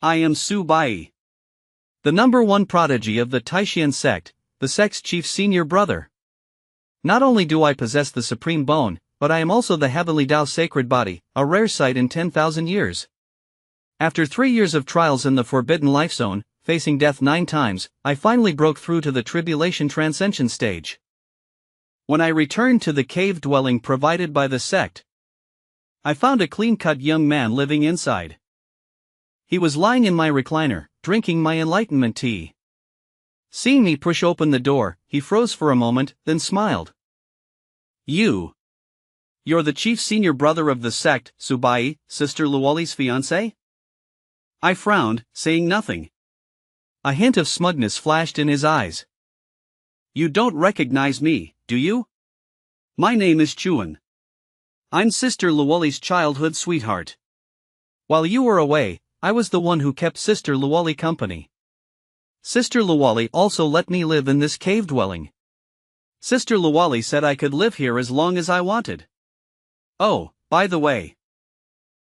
I am Su Bai, the number one prodigy of the Taishan sect, the sect's chief senior brother. Not only do I possess the supreme bone, but I am also the heavenly Tao sacred body, a rare sight in 10,000 years. After 3 years of trials in the forbidden life zone, facing death 9 times, I finally broke through to the tribulation transcension stage. When I returned to the cave dwelling provided by the sect, I found a clean-cut young man living inside. He was lying in my recliner, drinking my enlightenment tea. Seeing me push open the door, he froze for a moment, then smiled. You're the chief senior brother of the sect, Subai, Sister Luoli's fiancé? I frowned, saying nothing. A hint of smugness flashed in his eyes. You don't recognize me, do you? My name is Chuan. I'm Sister Luoli's childhood sweetheart. While you were away, I was the one who kept Sister Luoli company. Sister Luoli also let me live in this cave dwelling. Sister Luoli said I could live here as long as I wanted. Oh, by the way.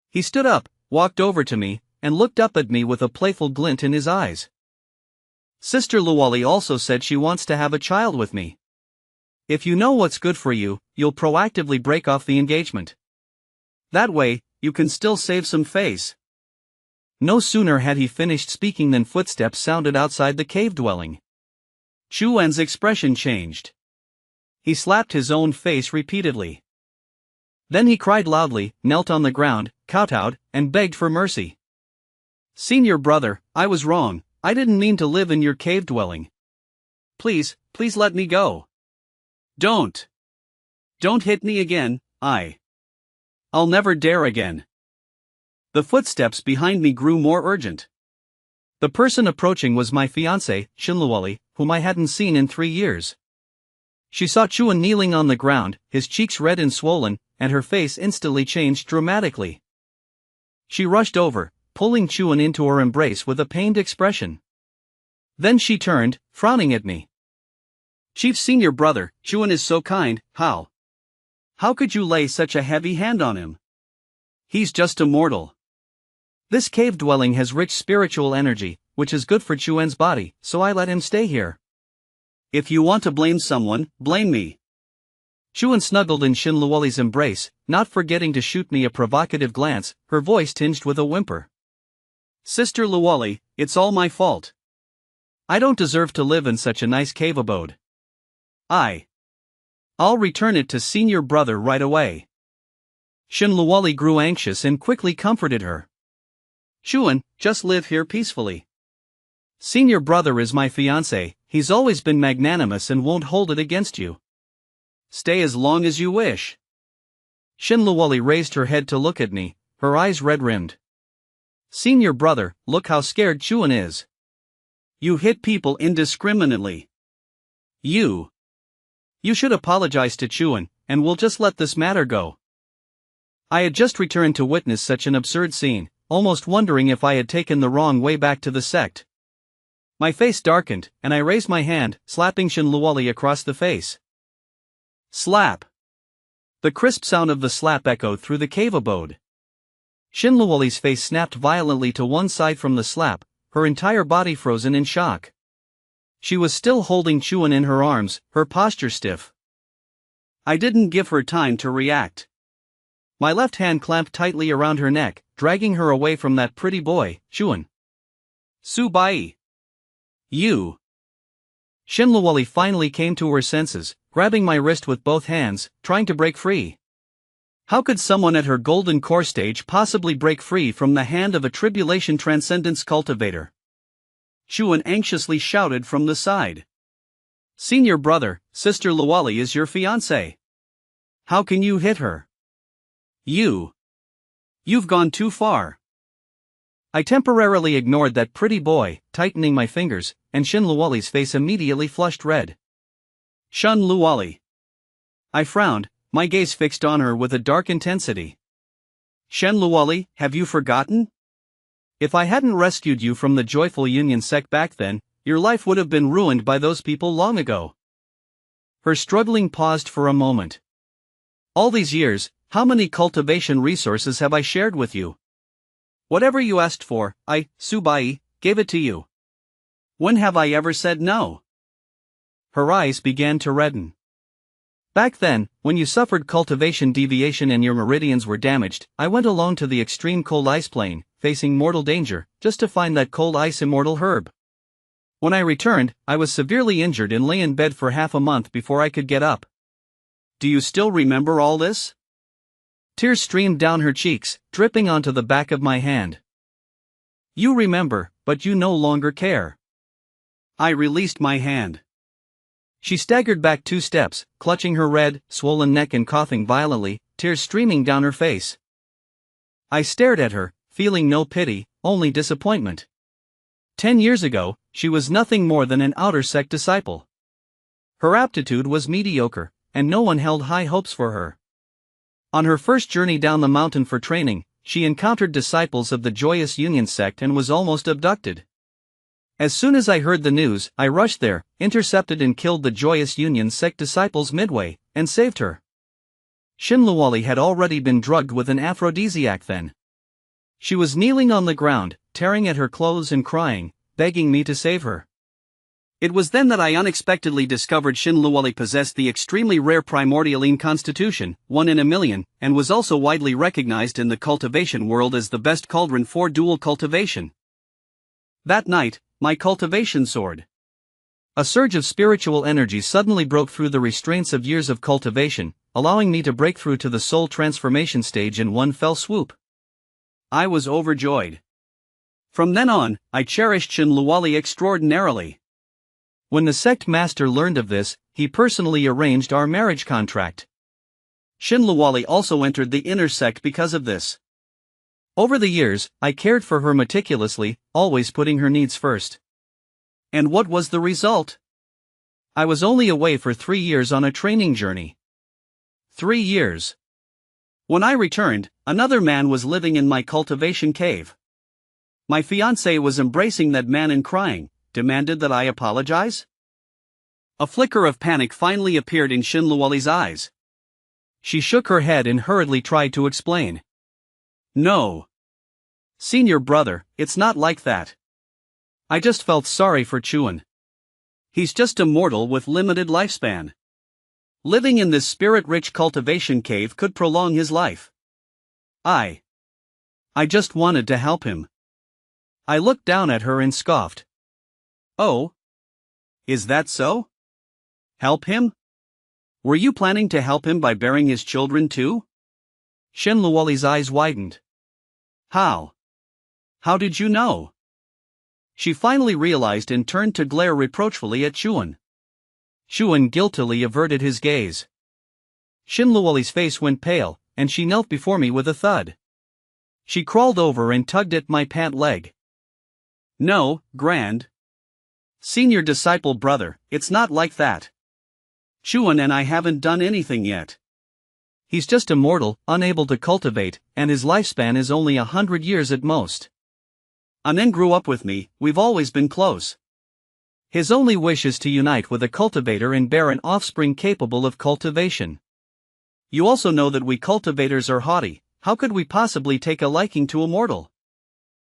He stood up, walked over to me, and looked up at me with a playful glint in his eyes. Sister Luoli also said she wants to have a child with me. If you know what's good for you, you'll proactively break off the engagement. That way, you can still save some face. No sooner had he finished speaking than footsteps sounded outside the cave dwelling. Chuan's expression changed. He slapped his own face repeatedly. Then he cried loudly, knelt on the ground, kowtowed, and begged for mercy. Senior brother, I was wrong. I didn't mean to live in your cave dwelling. Please let me go. Don't hit me again, I'll never dare again. The footsteps behind me grew more urgent. The person approaching was my fiancée, Luoli, whom I hadn't seen in 3 years. She saw Chuan kneeling on the ground, his cheeks red and swollen, and her face instantly changed dramatically. She rushed over, pulling Chuan into her embrace with a pained expression. Then she turned, frowning at me. Chief senior brother, Chuan is so kind, how could you lay such a heavy hand on him? He's just a mortal. This cave dwelling has rich spiritual energy, which is good for Chuan's body, so I let him stay here. If you want to blame someone, blame me. Chuan snuggled in Luoli's embrace, not forgetting to shoot me a provocative glance, her voice tinged with a whimper. Sister Luoli, it's all my fault. I don't deserve to live in such a nice cave abode. I'll return it to senior brother right away. Luoli grew anxious and quickly comforted her. Chuan, just live here peacefully. Senior brother is my fiancé, he's always been magnanimous and won't hold it against you. Stay as long as you wish. Luoli raised her head to look at me, her eyes red-rimmed. Senior brother, look how scared Chuan is. You hit people indiscriminately. You should apologize to Chuan, and we'll just let this matter go. I had just returned to witness such an absurd scene, almost wondering if I had taken the wrong way back to the sect. My face darkened, and I raised my hand, slapping Luoli across the face. Slap! The crisp sound of the slap echoed through the cave abode. Luoli's face snapped violently to one side from the slap, her entire body frozen in shock. She was still holding Chuan in her arms, her posture stiff. I didn't give her time to react. My left hand clamped tightly around her neck, dragging her away from that pretty boy, Chuan. Su Bai. Luoli finally came to her senses, grabbing my wrist with both hands, trying to break free. How could someone at her golden core stage possibly break free from the hand of a tribulation transcendence cultivator? Chuan anxiously shouted from the side. Senior brother, Sister Luoli is your fiancé. How can you hit her? You've gone too far. I temporarily ignored that pretty boy, tightening my fingers, and Luoli's face immediately flushed red. Luoli. I frowned, my gaze fixed on her with a dark intensity. Luoli, have you forgotten? If I hadn't rescued you from the Joyful Union sect back then, your life would have been ruined by those people long ago. Her struggling paused for a moment. All these years, how many cultivation resources have I shared with you? Whatever you asked for, Subai, gave it to you. When have I ever said no? Her eyes began to redden. Back then, when you suffered cultivation deviation and your meridians were damaged, I went alone to the extreme cold ice plain, facing mortal danger, just to find that cold ice immortal herb. When I returned, I was severely injured and lay in bed for half a month before I could get up. Do you still remember all this? Tears streamed down her cheeks, dripping onto the back of my hand. You remember, but you no longer care. I released my hand. She staggered back 2 steps, clutching her red, swollen neck and coughing violently, tears streaming down her face. I stared at her, feeling no pity, only disappointment. 10 years ago, she was nothing more than an outer sect disciple. Her aptitude was mediocre, and no one held high hopes for her. On her first journey down the mountain for training, she encountered disciples of the Joyous Union sect and was almost abducted. As soon as I heard the news, I rushed there, intercepted and killed the Joyous Union sect disciples midway, and saved her. Shinluwali had already been drugged with an aphrodisiac then. She was kneeling on the ground, tearing at her clothes and crying, begging me to save her. It was then that I unexpectedly discovered Shinluwali possessed the extremely rare primordialine constitution, 1 in a million, and was also widely recognized in the cultivation world as the best cauldron for dual cultivation. That night, my cultivation soared. A surge of spiritual energy suddenly broke through the restraints of years of cultivation, allowing me to break through to the soul transformation stage in one fell swoop. I was overjoyed. From then on, I cherished Shinluwali extraordinarily. When the sect master learned of this, he personally arranged our marriage contract. Shinluwali also entered the inner sect because of this. Over the years, I cared for her meticulously, always putting her needs first. And what was the result? I was only away for 3 years on a training journey. 3 years. When I returned, another man was living in my cultivation cave. My fiancée was embracing that man and crying, demanded that I apologize? A flicker of panic finally appeared in Shinluwali's eyes. She shook her head and hurriedly tried to explain. No. Senior brother, it's not like that. I just felt sorry for Chuan. He's just a mortal with limited lifespan. Living in this spirit-rich cultivation cave could prolong his life. I just wanted to help him. I looked down at her and scoffed. Oh? Is that so? Help him? Were you planning to help him by bearing his children too? Shinluwali's eyes widened. How? How did you know? She finally realized and turned to glare reproachfully at Chuan. Chuan guiltily averted his gaze. Shinluwali's face went pale, and she knelt before me with a thud. She crawled over and tugged at my pant leg. No, Grand Senior disciple brother, it's not like that. Chuan and I haven't done anything yet. He's just a mortal, unable to cultivate, and his lifespan is only 100 years at most. Anen grew up with me, we've always been close. His only wish is to unite with a cultivator and bear an offspring capable of cultivation. You also know that we cultivators are haughty, how could we possibly take a liking to a mortal?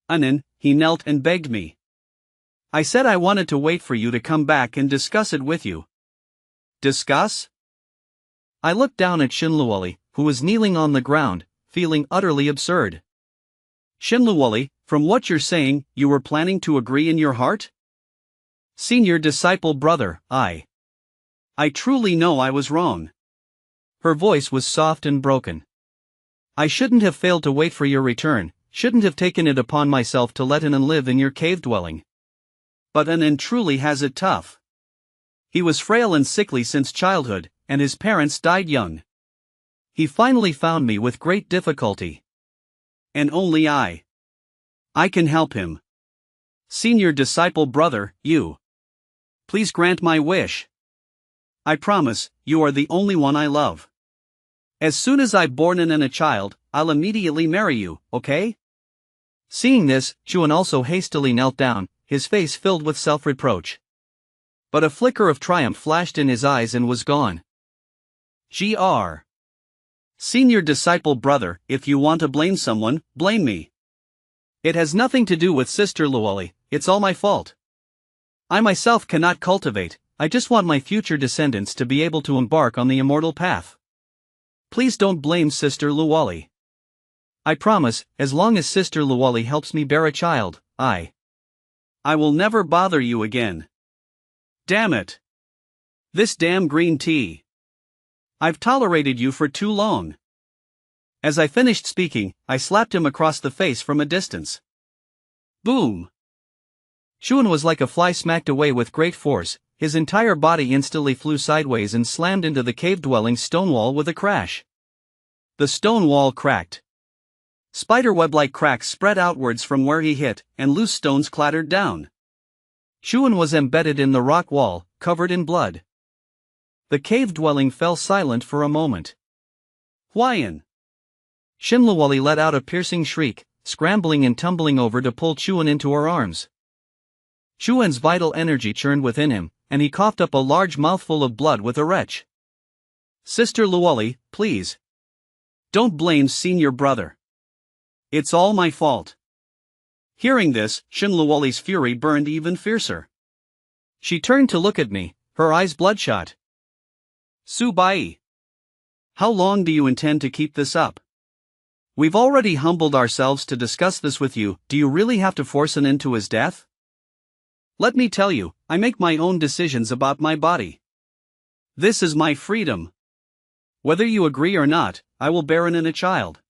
Anen, he knelt and begged me. I said I wanted to wait for you to come back and discuss it with you. Discuss? I looked down at Shinluwali, who was kneeling on the ground, feeling utterly absurd. Shinluwali, from what you're saying, you were planning to agree in your heart? Senior disciple brother, I truly know I was wrong. Her voice was soft and broken. I shouldn't have failed to wait for your return, shouldn't have taken it upon myself to let Anan live in your cave dwelling. But Anan truly has it tough. He was frail and sickly since childhood, and his parents died young. He finally found me with great difficulty. And only I can help him. Senior disciple brother, you. Please grant my wish. I promise, you are the only one I love. As soon as I've born Anan a child, I'll immediately marry you, okay? Seeing this, Chuan also hastily knelt down, his face filled with self-reproach. But a flicker of triumph flashed in his eyes and was gone. Gr. Senior disciple brother, if you want to blame someone, blame me. It has nothing to do with Sister Luoli, it's all my fault. I myself cannot cultivate, I just want my future descendants to be able to embark on the immortal path. Please don't blame Sister Luoli. I promise, as long as Sister Luoli helps me bear a child, I will never bother you again. Damn it. This damn green tea. I've tolerated you for too long. As I finished speaking, I slapped him across the face from a distance. Boom! Shuan was like a fly smacked away with great force, his entire body instantly flew sideways and slammed into the cave-dwelling stone wall with a crash. The stone wall cracked. Spiderweb-like cracks spread outwards from where he hit, and loose stones clattered down. Shuan was embedded in the rock wall, covered in blood. The cave-dwelling fell silent for a moment. Hwayan! Shinluoli let out a piercing shriek, scrambling and tumbling over to pull Chuan into her arms. Chuan's vital energy churned within him, and he coughed up a large mouthful of blood with a retch. Sister Luoli, please. Don't blame senior brother. It's all my fault. Hearing this, Shinluoli's fury burned even fiercer. She turned to look at me, her eyes bloodshot. Subai. How long do you intend to keep this up? We've already humbled ourselves to discuss this with you, do you really have to force an end to his death? Let me tell you, I make my own decisions about my body. This is my freedom. Whether you agree or not, I will bear in a child.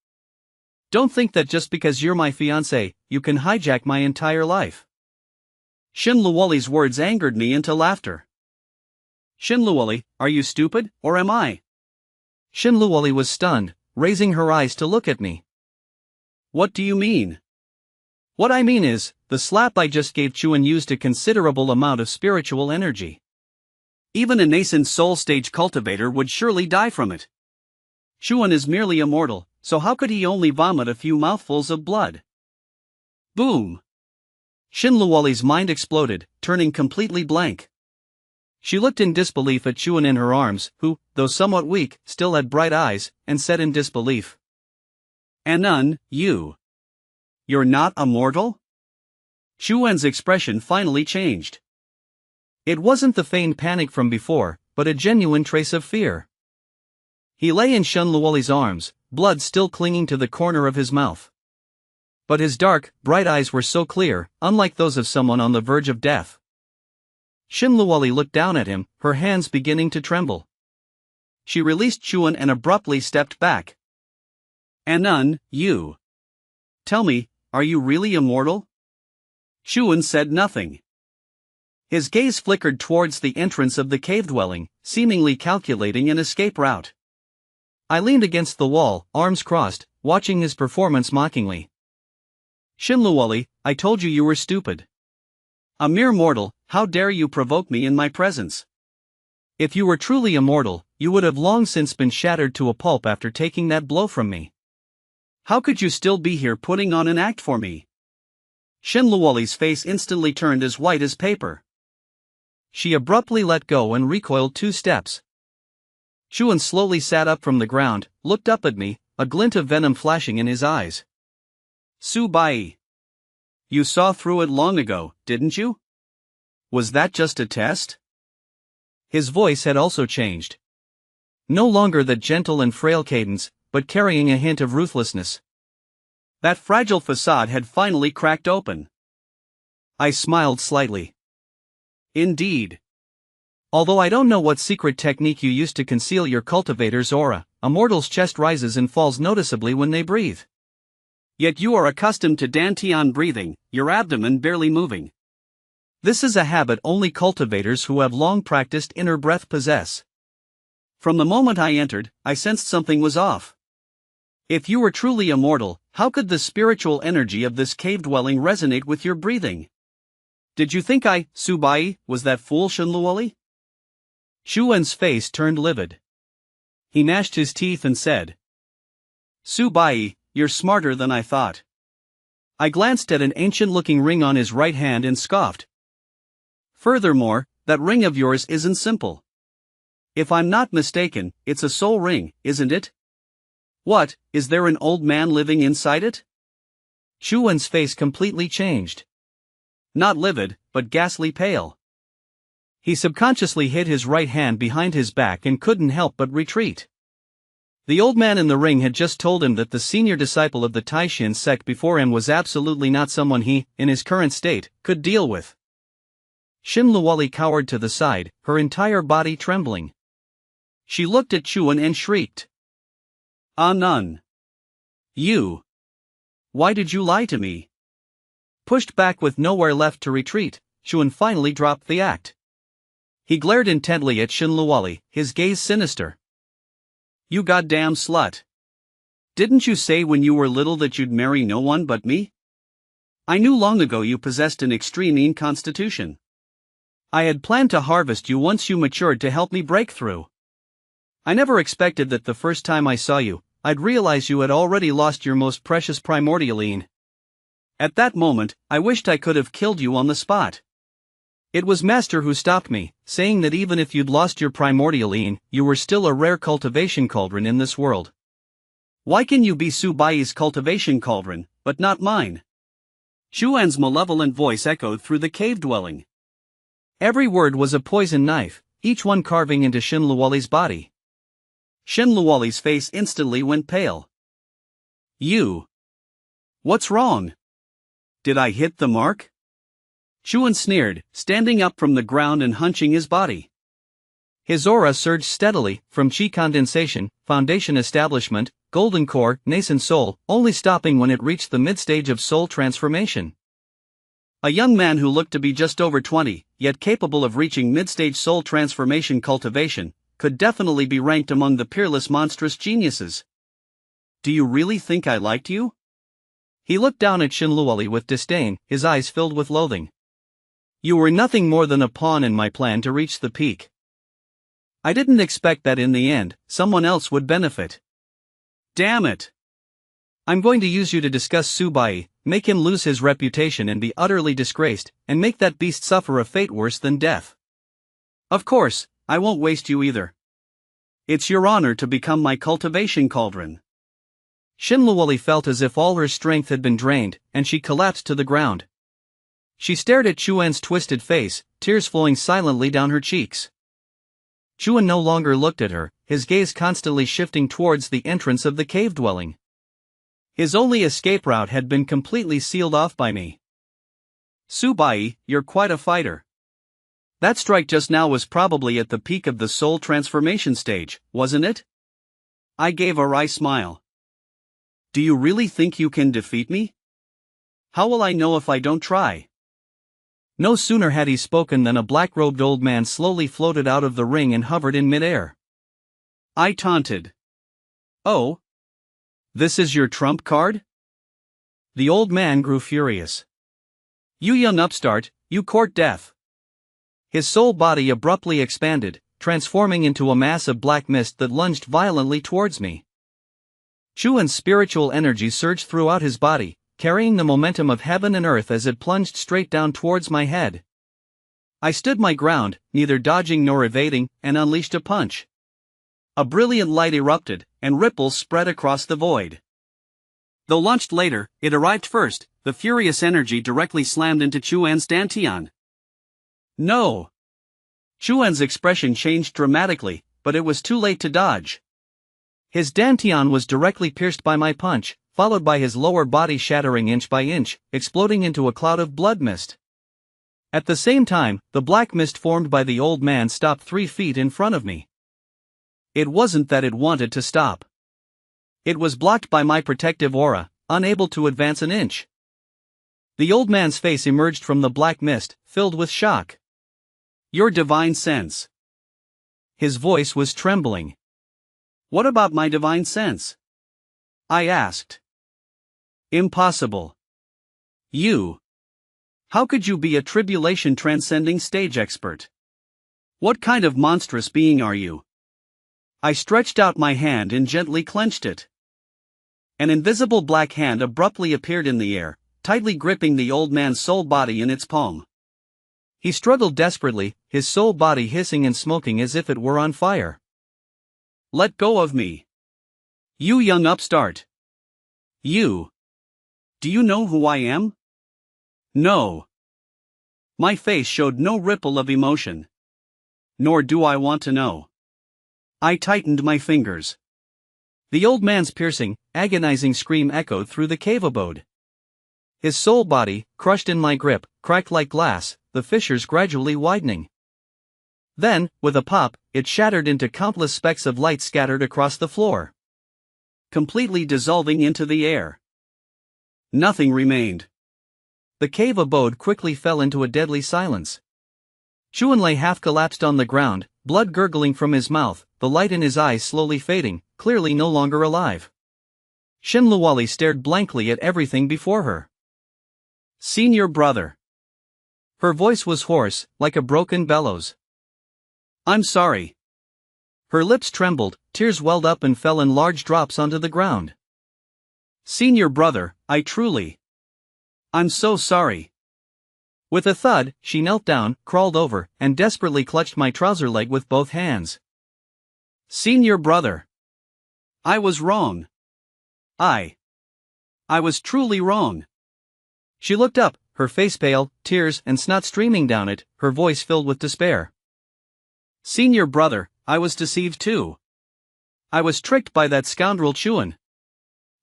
Don't think that just because you're my fiancé, you can hijack my entire life. Shinluoli's words angered me into laughter. Shinluoli, are you stupid, or am I? Shinluoli was stunned, raising her eyes to look at me. What do you mean? What I mean is, the slap I just gave Chuan used a considerable amount of spiritual energy. Even a nascent soul stage cultivator would surely die from it. Chuan is merely a mortal, so how could he only vomit a few mouthfuls of blood? Boom! Shinluoli's mind exploded, turning completely blank. She looked in disbelief at Chuan in her arms, who, though somewhat weak, still had bright eyes, and said in disbelief. Anun, you're not a mortal? Chuan's expression finally changed. It wasn't the feigned panic from before, but a genuine trace of fear. He lay in Shinluoli's arms, blood still clinging to the corner of his mouth. But his dark, bright eyes were so clear, unlike those of someone on the verge of death. Shinluoli looked down at him, her hands beginning to tremble. She released Chuan and abruptly stepped back. Anun, tell me, are you really immortal? Chuan said nothing. His gaze flickered towards the entrance of the cave-dwelling, seemingly calculating an escape route. I leaned against the wall, arms crossed, watching his performance mockingly. Shinluoli, I told you were stupid. A mere mortal, how dare you provoke me in my presence? If you were truly immortal, you would have long since been shattered to a pulp after taking that blow from me. How could you still be here putting on an act for me? Shinluoli's face instantly turned as white as paper. She abruptly let go and recoiled 2 steps. Chuan slowly sat up from the ground, looked up at me, a glint of venom flashing in his eyes. Subai. You saw through it long ago, didn't you? Was that just a test? His voice had also changed. No longer that gentle and frail cadence, but carrying a hint of ruthlessness. That fragile facade had finally cracked open. I smiled slightly. Indeed. Although I don't know what secret technique you used to conceal your cultivator's aura, a mortal's chest rises and falls noticeably when they breathe. Yet you are accustomed to dantian breathing, your abdomen barely moving. This is a habit only cultivators who have long practiced inner breath possess. From the moment I entered, I sensed something was off. If you were truly immortal, how could the spiritual energy of this cave-dwelling resonate with your breathing? Did you think Subai, was that fool Shinluoli? Chuan's face turned livid. He gnashed his teeth and said, Subai, you're smarter than I thought. I glanced at an ancient-looking ring on his right hand and scoffed. Furthermore, that ring of yours isn't simple. If I'm not mistaken, it's a soul ring, isn't it? What, is there an old man living inside it? Chuan's face completely changed. Not livid, but ghastly pale. He subconsciously hid his right hand behind his back and couldn't help but retreat. The old man in the ring had just told him that the senior disciple of the Taishin sect before him was absolutely not someone he, in his current state, could deal with. Shin Luoli cowered to the side, her entire body trembling. She looked at Chuan and shrieked. "Ah, none. You. Why did you lie to me?" Pushed back with nowhere left to retreat, Chuan finally dropped the act. He glared intently at Shin Luoli, his gaze sinister. "You goddamn slut. Didn't you say when you were little that you'd marry no one but me? I knew long ago you possessed an extreme constitution. I had planned to harvest you once you matured to help me break through. I never expected that the first time I saw you, I'd realize you had already lost your most precious primordial yin. At that moment, I wished I could have killed you on the spot. It was Master who stopped me, saying that even if you'd lost your primordial yin, you were still a rare cultivation cauldron in this world. Why can you be Subai's cultivation cauldron, but not mine?" Chuan's malevolent voice echoed through the cave dwelling. Every word was a poison knife, each one carving into Shin Luoli's body. Shin Luoli's face instantly went pale. "You. What's wrong? Did I hit the mark?" Chuan sneered, standing up from the ground and hunching his body. His aura surged steadily, from chi condensation, foundation establishment, golden core, nascent soul, only stopping when it reached the mid-stage of soul transformation. A young man who looked to be just over 20, yet capable of reaching mid-stage soul transformation cultivation, could definitely be ranked among the peerless monstrous geniuses. "Do you really think I liked you?" He looked down at Shin Luoli with disdain, his eyes filled with loathing. "You were nothing more than a pawn in my plan to reach the peak. I didn't expect that in the end, someone else would benefit. Damn it! I'm going to use you to discuss Subai, make him lose his reputation and be utterly disgraced, and make that beast suffer a fate worse than death. Of course, I won't waste you either. It's your honor to become my cultivation cauldron." Shin Luoli felt as if all her strength had been drained, and she collapsed to the ground. She stared at Chuan's twisted face, tears flowing silently down her cheeks. Chuan no longer looked at her, his gaze constantly shifting towards the entrance of the cave dwelling. His only escape route had been completely sealed off by me. "Subai, you're quite a fighter. That strike just now was probably at the peak of the soul transformation stage, wasn't it?" I gave a wry smile. "Do you really think you can defeat me? How will I know if I don't try?" No sooner had he spoken than a black-robed old man slowly floated out of the ring and hovered in midair. I taunted. "Oh? This is your trump card?" The old man grew furious. "You young upstart, you court death." His soul body abruptly expanded, transforming into a mass of black mist that lunged violently towards me. Chuan's spiritual energy surged throughout his body, carrying the momentum of heaven and earth as it plunged straight down towards my head. I stood my ground, neither dodging nor evading, and unleashed a punch. A brilliant light erupted, and ripples spread across the void. Though launched later, it arrived first. The furious energy directly slammed into Chuan's dantian. "No!" Chuan's expression changed dramatically, but it was too late to dodge. His dantian was directly pierced by my punch, followed by his lower body shattering inch by inch, exploding into a cloud of blood mist. At the same time, the black mist formed by the old man stopped 3 feet in front of me. It wasn't that it wanted to stop. It was blocked by my protective aura, unable to advance an inch. The old man's face emerged from the black mist, filled with shock. "Your divine sense." His voice was trembling. "What about my divine sense?" I asked. "Impossible. You. How could you be a tribulation transcending stage expert? What kind of monstrous being are you?" I stretched out my hand and gently clenched it. An invisible black hand abruptly appeared in the air, tightly gripping the old man's soul body in its palm. He struggled desperately, his soul body hissing and smoking as if it were on fire. "Let go of me. You young upstart. You. Do you know who I am? No. My face showed no ripple of emotion. Nor do I want to know. I tightened my fingers. The old man's piercing, agonizing scream echoed through the cave abode. His soul body, crushed in my grip, cracked like glass, the fissures gradually widening. Then, with a pop, it shattered into countless specks of light scattered across the floor, completely dissolving into the air. Nothing remained. The cave abode quickly fell into a deadly silence. Chuan lay half collapsed on the ground, blood gurgling from his mouth, the light in his eyes slowly fading, clearly no longer alive. Shin Luoli stared blankly at everything before her. Senior brother. Her voice was hoarse, like a broken bellows. I'm sorry. Her lips trembled, tears welled up and fell in large drops onto the ground. Senior brother, I'm so sorry. With a thud, she knelt down, crawled over, and desperately clutched my trouser leg with both hands. Senior brother. I was wrong. I was truly wrong. She looked up, her face pale, tears and snot streaming down it, her voice filled with despair. Senior brother, I was deceived too. I was tricked by that scoundrel Chuan.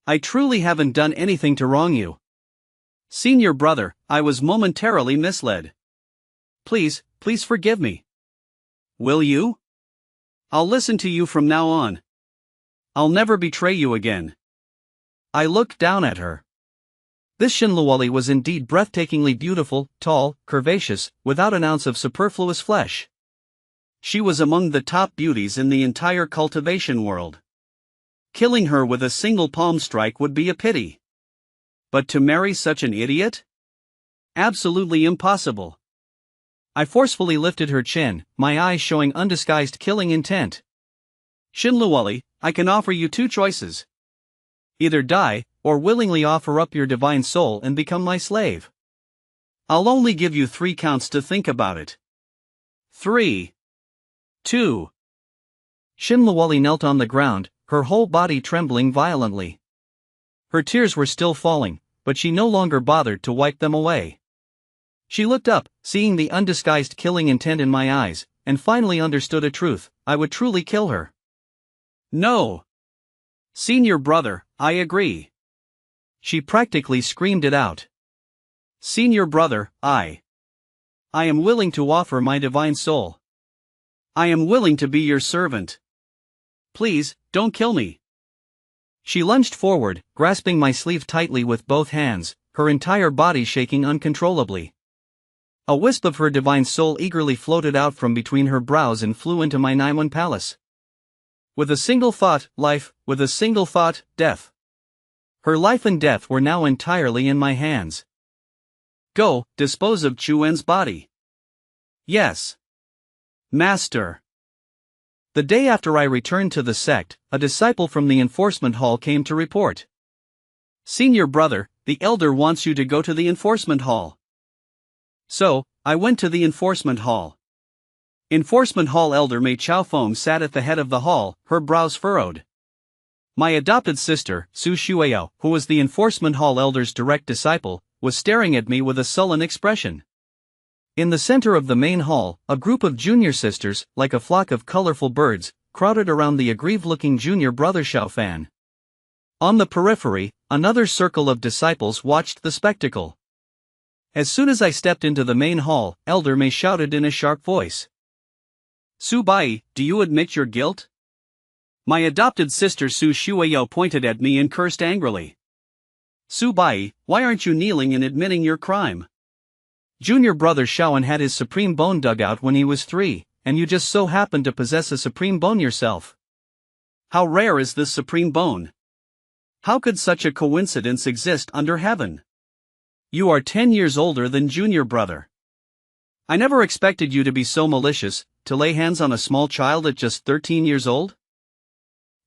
I truly haven't done anything to wrong you. Senior brother, I was momentarily misled. Please forgive me. Will you? I'll listen to you from now on. I'll never betray you again. I looked down at her. This Shin Luoli was indeed breathtakingly beautiful, tall, curvaceous, without an ounce of superfluous flesh. She was among the top beauties in the entire cultivation world. Killing her with a single palm strike would be a pity. But to marry such an idiot? Absolutely impossible. I forcefully lifted her chin, my eyes showing undisguised killing intent. Shin Luoli, I can offer you two choices. Either die, or willingly offer up your divine soul and become my slave. I'll only give you 3 counts to think about it. 3. 2. Shin Luoli knelt on the ground, her whole body trembling violently. Her tears were still falling, but she no longer bothered to wipe them away. She looked up, seeing the undisguised killing intent in my eyes, and finally understood a truth: I would truly kill her. No. Senior brother, I agree. She practically screamed it out. Senior brother, I am willing to offer my divine soul. I am willing to be your servant. Please, don't kill me. She lunged forward, grasping my sleeve tightly with both hands, her entire body shaking uncontrollably. A wisp of her divine soul eagerly floated out from between her brows and flew into my Naiman palace. With a single thought, life; with a single thought, death. Her life and death were now entirely in my hands. Go, dispose of Chuan's body. Yes. Master. The day after I returned to the sect, a disciple from the enforcement hall came to report. Senior brother, the elder wants you to go to the enforcement hall. So, I went to the enforcement hall. Enforcement hall elder Mei Chaofeng sat at the head of the hall, her brows furrowed. My adopted sister, Su Shueyao, who was the enforcement hall elder's direct disciple, was staring at me with a sullen expression. In the center of the main hall, a group of junior sisters, like a flock of colorful birds, crowded around the aggrieved-looking junior brother Xiaofan. On the periphery, another circle of disciples watched the spectacle. As soon as I stepped into the main hall, Elder Mei shouted in a sharp voice. Su Bai, do you admit your guilt? My adopted sister Su Shueyao pointed at me and cursed angrily. Su Bai, why aren't you kneeling and admitting your crime? Junior brother Shaoan had his supreme bone dug out when he was 3, and you just so happen to possess a supreme bone yourself. How rare is this supreme bone? How could such a coincidence exist under heaven? You are 10 years older than junior brother. I never expected you to be so malicious, to lay hands on a small child at just 13 years old.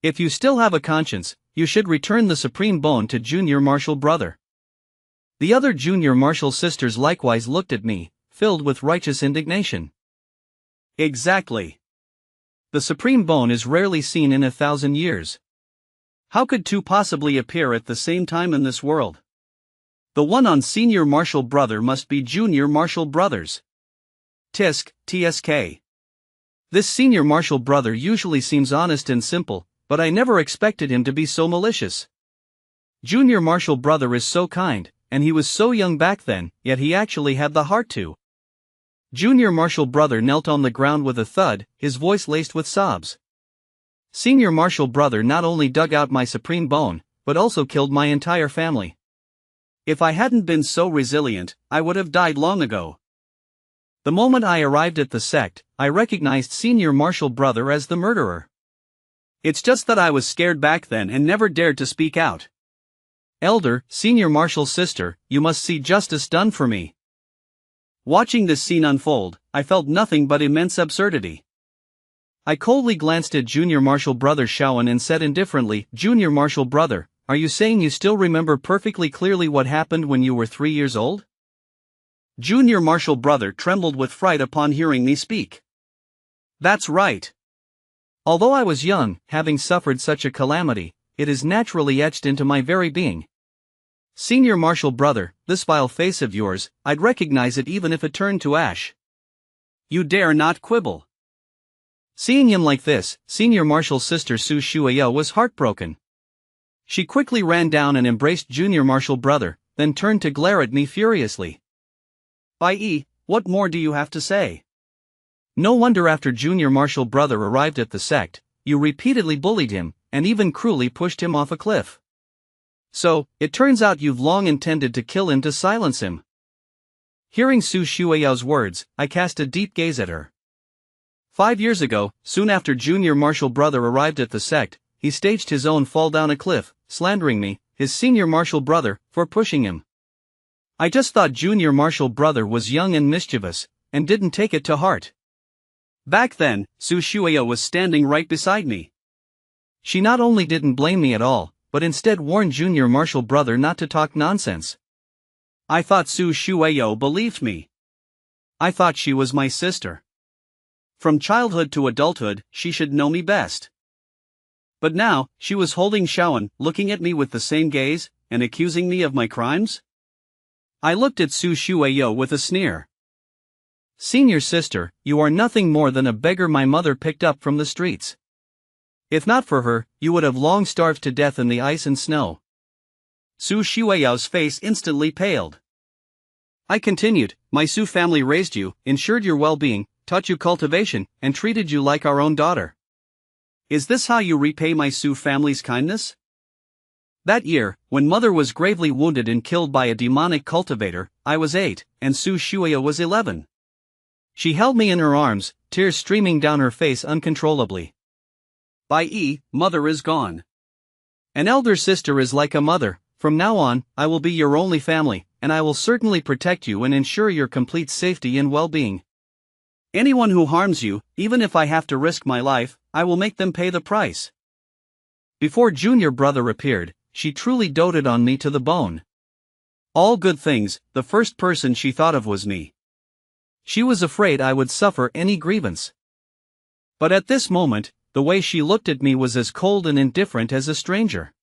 If you still have a conscience, you should return the supreme bone to junior martial brother. The other junior martial sisters likewise looked at me, filled with righteous indignation. Exactly. The supreme bone is rarely seen in 1,000 years. How could 2 possibly appear at the same time in this world? The one on senior Marshall brother must be junior Marshall brothers. Tisk, TSK. This senior Marshall brother usually seems honest and simple, but I never expected him to be so malicious. Junior Marshall brother is so kind, and he was so young back then, yet he actually had the heart to. Junior Marshall brother knelt on the ground with a thud, his voice laced with sobs. Senior Marshall brother not only dug out my supreme bone, but also killed my entire family. If I hadn't been so resilient, I would have died long ago. The moment I arrived at the sect, I recognized senior Marshall brother as the murderer. It's just that I was scared back then and never dared to speak out. Elder, senior Marshall's sister, you must see justice done for me. Watching this scene unfold, I felt nothing but immense absurdity. I coldly glanced at junior Marshall brother Shawan and said indifferently, Junior Marshall brother, are you saying you still remember perfectly clearly what happened when you were 3 years old? Junior Marshall brother trembled with fright upon hearing me speak. That's right. Although I was young, having suffered such a calamity, it is naturally etched into my very being. Senior Marshall brother, this vile face of yours, I'd recognize it even if it turned to ash. You dare not quibble. Seeing him like this, senior Marshall's sister Su Shuayo was heartbroken. She quickly ran down and embraced junior Marshall brother, then turned to glare at me furiously. I.e., what more do you have to say? No wonder after junior Marshall brother arrived at the sect, you repeatedly bullied him, and even cruelly pushed him off a cliff. So, it turns out you've long intended to kill him to silence him. Hearing Su Shuayo's words, I cast a deep gaze at her. 5 years ago, soon after junior Marshall brother arrived at the sect, he staged his own fall down a cliff, slandering me, his senior Marshall brother, for pushing him. I just thought junior Marshall brother was young and mischievous, and didn't take it to heart. Back then, Su Shuayo was standing right beside me. She not only didn't blame me at all, but instead warned junior Marshall brother not to talk nonsense. I thought Su Shuayo believed me. I thought she was my sister. From childhood to adulthood, she should know me best. But now, she was holding Shawan, looking at me with the same gaze, and accusing me of my crimes? I looked at Su Shuayo with a sneer. Senior sister, you are nothing more than a beggar my mother picked up from the streets. If not for her, you would have long starved to death in the ice and snow. Su Shuayo's face instantly paled. I continued, my Su family raised you, ensured your well-being, taught you cultivation, and treated you like our own daughter. Is this how you repay my Su family's kindness? That year, when mother was gravely wounded and killed by a demonic cultivator, I was 8, and Su Shuayo was 11. She held me in her arms, tears streaming down her face uncontrollably. I.e., mother is gone. An elder sister is like a mother. From now on, I will be your only family, and I will certainly protect you and ensure your complete safety and well-being. Anyone who harms you, even if I have to risk my life, I will make them pay the price. Before junior brother appeared, she truly doted on me to the bone. All good things, the first person she thought of was me. She was afraid I would suffer any grievance. But at this moment, the way she looked at me was as cold and indifferent as a stranger.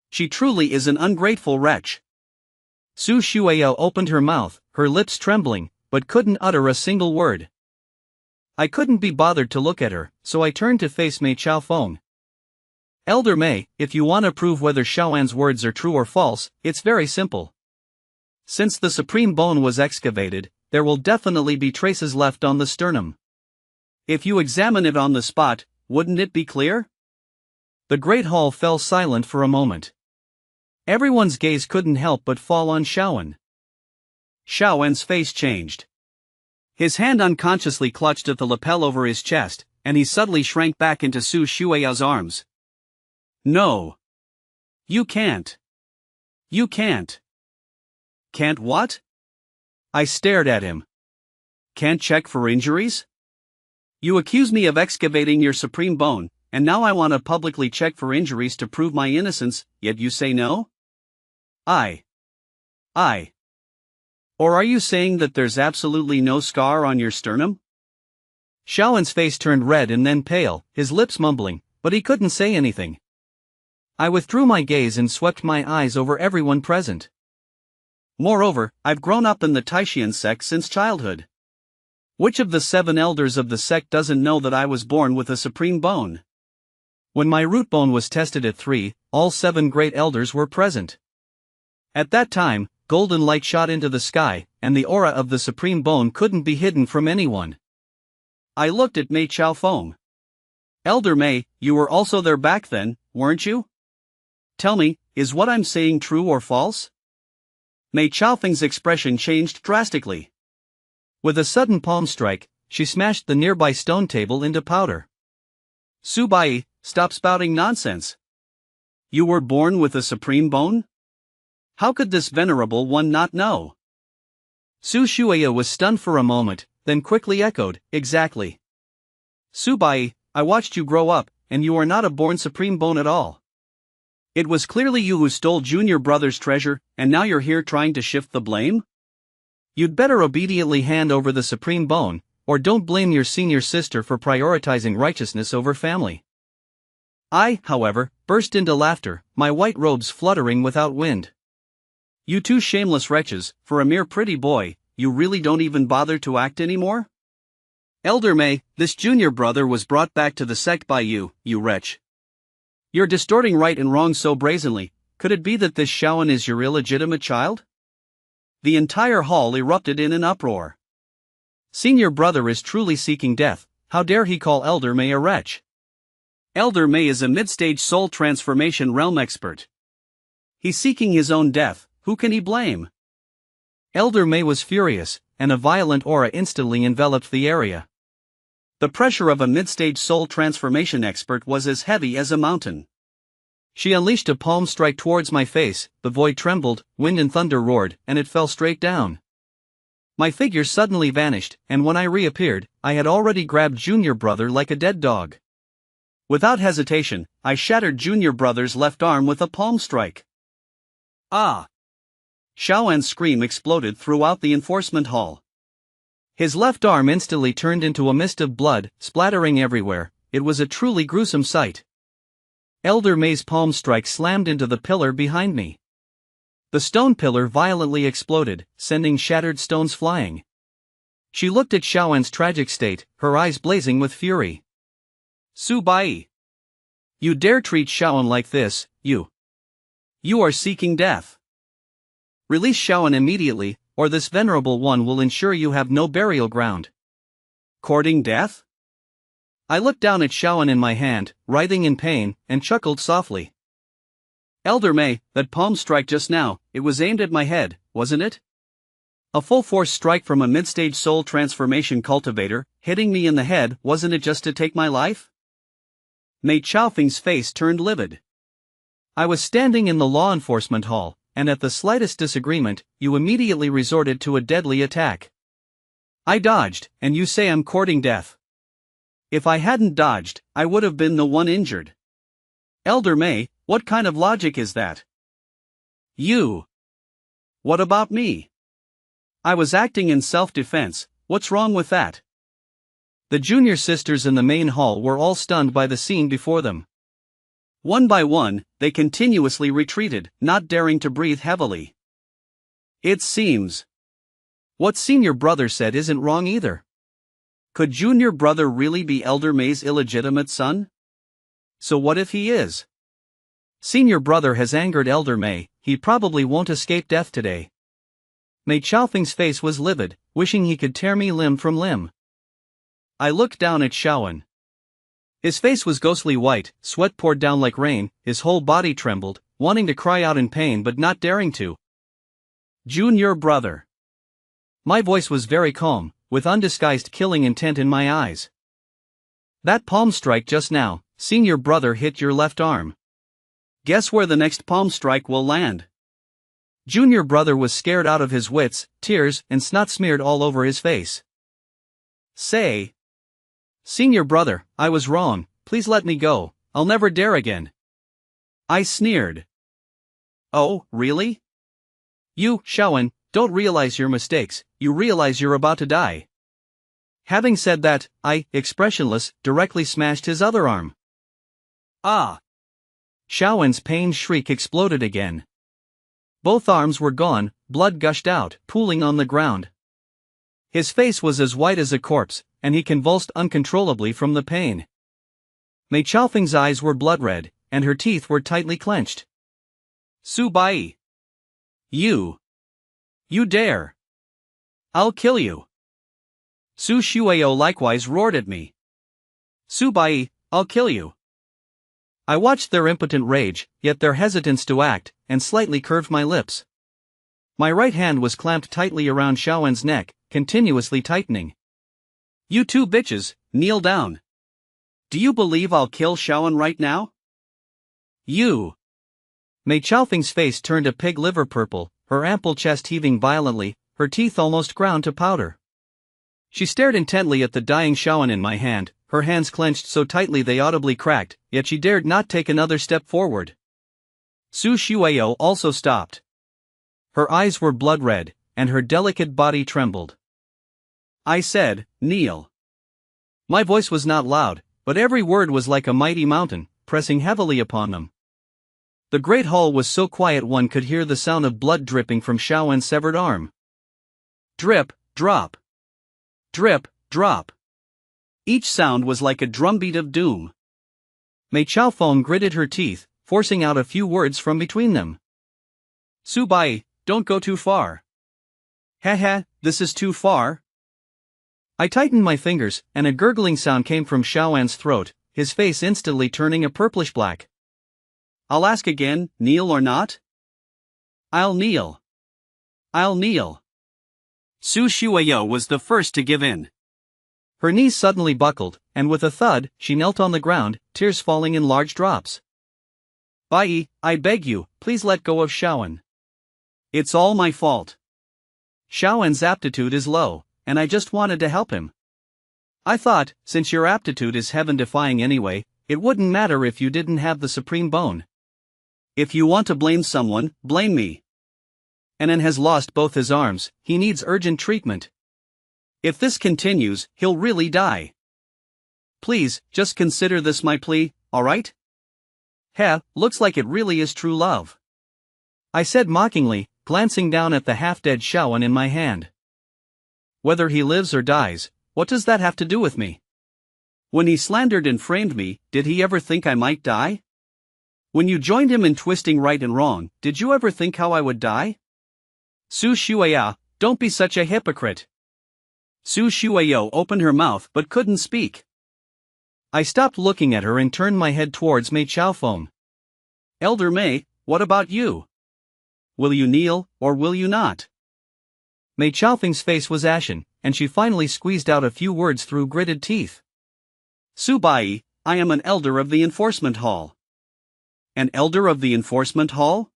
She truly is an ungrateful wretch. Su Shuayo opened her mouth, her lips trembling, but couldn't utter a single word. I couldn't be bothered to look at her, so I turned to face Mei Chaofeng. Elder Mei, if you want to prove whether Shaoan's words are true or false, it's very simple. Since the supreme bone was excavated, there will definitely be traces left on the sternum. If you examine it on the spot, wouldn't it be clear? The great hall fell silent for a moment. Everyone's gaze couldn't help but fall on Shaoan. Shaoan's face changed. His hand unconsciously clutched at the lapel over his chest, and he suddenly shrank back into Su Shuayo's arms. No. You can't. You can't. Can't what? I stared at him. Can't check for injuries? You accuse me of excavating your supreme bone, and now I want to publicly check for injuries to prove my innocence, yet you say no? I. Or are you saying that there's absolutely no scar on your sternum? Shaoan's face turned red and then pale, his lips mumbling, but he couldn't say anything. I withdrew my gaze and swept my eyes over everyone present. Moreover, I've grown up in the Taishian sect since childhood. Which of the 7 elders of the sect doesn't know that I was born with a supreme bone? When my root bone was tested at 3, all 7 great elders were present. At that time, golden light shot into the sky, and the aura of the supreme bone couldn't be hidden from anyone. I looked at Mei Chao Feng. Elder Mei, you were also there back then, weren't you? Tell me, is what I'm saying true or false? Mei Chao Feng's expression changed drastically. With a sudden palm strike, she smashed the nearby stone table into powder. Su Bai, stop spouting nonsense. You were born with a supreme bone? How could this venerable one not know? Su Shuya was stunned for a moment, then quickly echoed, exactly. Su Bai, I watched you grow up, and you are not a born supreme bone at all. It was clearly you who stole junior brother's treasure, and now you're here trying to shift the blame? You'd better obediently hand over the supreme bone, or don't blame your senior sister for prioritizing righteousness over family. I, however, burst into laughter, my white robes fluttering without wind. You two shameless wretches, for a mere pretty boy, you really don't even bother to act anymore? Elder Mei, this junior brother was brought back to the sect by you, you wretch. You're distorting right and wrong so brazenly. Could it be that this Shaoan is your illegitimate child? The entire hall erupted in an uproar. Senior brother is truly seeking death. How dare he call Elder Mei a wretch? Elder Mei is a mid-stage soul transformation realm expert. He's seeking his own death. Who can he blame? Elder Mei was furious, and a violent aura instantly enveloped the area. The pressure of a mid-stage soul transformation expert was as heavy as a mountain. She unleashed a palm strike towards my face, the void trembled, wind and thunder roared, and it fell straight down. My figure suddenly vanished, and when I reappeared, I had already grabbed junior brother like a dead dog. Without hesitation, I shattered junior brother's left arm with a palm strike. Ah! Shaoan's scream exploded throughout the enforcement hall. His left arm instantly turned into a mist of blood, splattering everywhere. It was a truly gruesome sight. Elder Mei's palm strike slammed into the pillar behind me. The stone pillar violently exploded, sending shattered stones flying. She looked at Shaoan's tragic state, her eyes blazing with fury. Su Bai! You dare treat Shaoan like this, you! You are seeking death! Release Shaoan immediately, or this venerable one will ensure you have no burial ground. Courting death? I looked down at Shaoan in my hand, writhing in pain, and chuckled softly. Elder Mei, that palm strike just now, it was aimed at my head, wasn't it? A full-force strike from a mid-stage soul transformation cultivator, hitting me in the head, wasn't it just to take my life? Mei Chaofeng's face turned livid. I was standing in the law enforcement hall, and at the slightest disagreement, you immediately resorted to a deadly attack. I dodged, and you say I'm courting death. If I hadn't dodged, I would have been the one injured. Elder Mei, what kind of logic is that? You. What about me? I was acting in self-defense, what's wrong with that? The junior sisters in the main hall were all stunned by the scene before them. One by one, they continuously retreated, not daring to breathe heavily. It seems. What senior brother said isn't wrong either. Could junior brother really be Elder Mei's illegitimate son? So what if he is? Senior brother has angered Elder Mei, he probably won't escape death today. Mei Chaofeng's face was livid, wishing he could tear me limb from limb. I looked down at Shaoan. His face was ghostly white, sweat poured down like rain, his whole body trembled, wanting to cry out in pain but not daring to. Junior brother. My voice was very calm, with undisguised killing intent in my eyes. That palm strike just now, senior brother hit your left arm. Guess where the next palm strike will land? Junior brother was scared out of his wits, tears and snot smeared all over his face. Say. Senior brother, I was wrong, please let me go, I'll never dare again. I sneered. Oh, really? You, Shaoan, don't realize your mistakes, you realize you're about to die. Having said that, I, expressionless, directly smashed his other arm. Ah! Shaoan's pained shriek exploded again. Both arms were gone, blood gushed out, pooling on the ground. His face was as white as a corpse, and he convulsed uncontrollably from the pain. Mei Chaofeng's eyes were blood red, and her teeth were tightly clenched. Su Bai! You dare! I'll kill you! Su Shuao likewise roared at me. Su Bai, I'll kill you! I watched their impotent rage, yet their hesitance to act, and slightly curved my lips. My right hand was clamped tightly around Xiaowen's neck, continuously tightening. You two bitches, kneel down. Do you believe I'll kill Xiaowen right now? You! Mei Chaofeng's face turned a pig liver purple, her ample chest heaving violently, her teeth almost ground to powder. She stared intently at the dying Xiaowen in my hand, her hands clenched so tightly they audibly cracked, yet she dared not take another step forward. Su Shuao also stopped. Her eyes were blood red, and her delicate body trembled. I said, kneel. My voice was not loud, but every word was like a mighty mountain, pressing heavily upon them. The great hall was so quiet one could hear the sound of blood dripping from Xiaowen's severed arm. Drip, drop. Drip, drop. Each sound was like a drumbeat of doom. Mei Chaofeng gritted her teeth, forcing out a few words from between them. Su Bai, don't go too far. Haha, this is too far. I tightened my fingers, and a gurgling sound came from Xiaowen's throat, his face instantly turning a purplish black. I'll ask again, kneel or not? I'll kneel. I'll kneel. Su Shuao was the first to give in. Her knees suddenly buckled, and with a thud, she knelt on the ground, tears falling in large drops. Bai, I beg you, please let go of Xiaowen. It's all my fault. Xiaowen's aptitude is low, and I just wanted to help him. I thought, since your aptitude is heaven-defying anyway, it wouldn't matter if you didn't have the supreme bone. If you want to blame someone, blame me. Anan has lost both his arms, he needs urgent treatment. If this continues, he'll really die. Please, just consider this my plea, alright? Heh, looks like it really is true love. I said mockingly, glancing down at the half-dead Xiaowen in my hand. Whether he lives or dies, what does that have to do with me? When he slandered and framed me, did he ever think I might die? When you joined him in twisting right and wrong, did you ever think how I would die? Su Shuao, don't be such a hypocrite. Su Shuao opened her mouth but couldn't speak. I stopped looking at her and turned my head towards Mei Chaofeng. Elder Mei, what about you? Will you kneel, or will you not? Mei Chaofeng's face was ashen, and she finally squeezed out a few words through gritted teeth. Su Bai, I am an elder of the enforcement hall. An elder of the enforcement hall?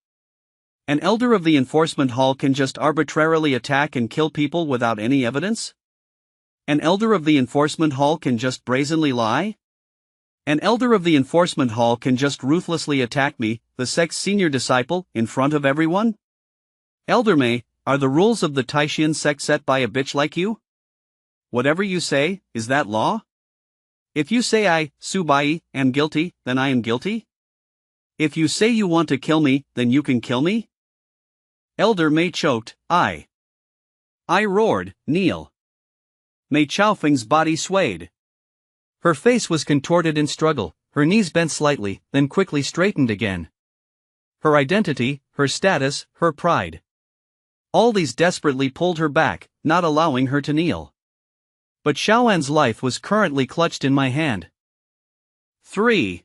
An elder of the enforcement hall can just arbitrarily attack and kill people without any evidence? An elder of the enforcement hall can just brazenly lie? An elder of the enforcement hall can just ruthlessly attack me, the sect's senior disciple, in front of everyone? Elder Mei, are the rules of the Taishan sect set by a bitch like you? Whatever you say, is that law? If you say I, Su Bai, am guilty, then I am guilty? If you say you want to kill me, then you can kill me? Elder Mei choked, I roared, kneel. Mei Chaofeng's body swayed. Her face was contorted in struggle, her knees bent slightly, then quickly straightened again. Her identity, her status, her pride. All these desperately pulled her back, not allowing her to kneel. But Xiaowen's life was currently clutched in my hand. 3.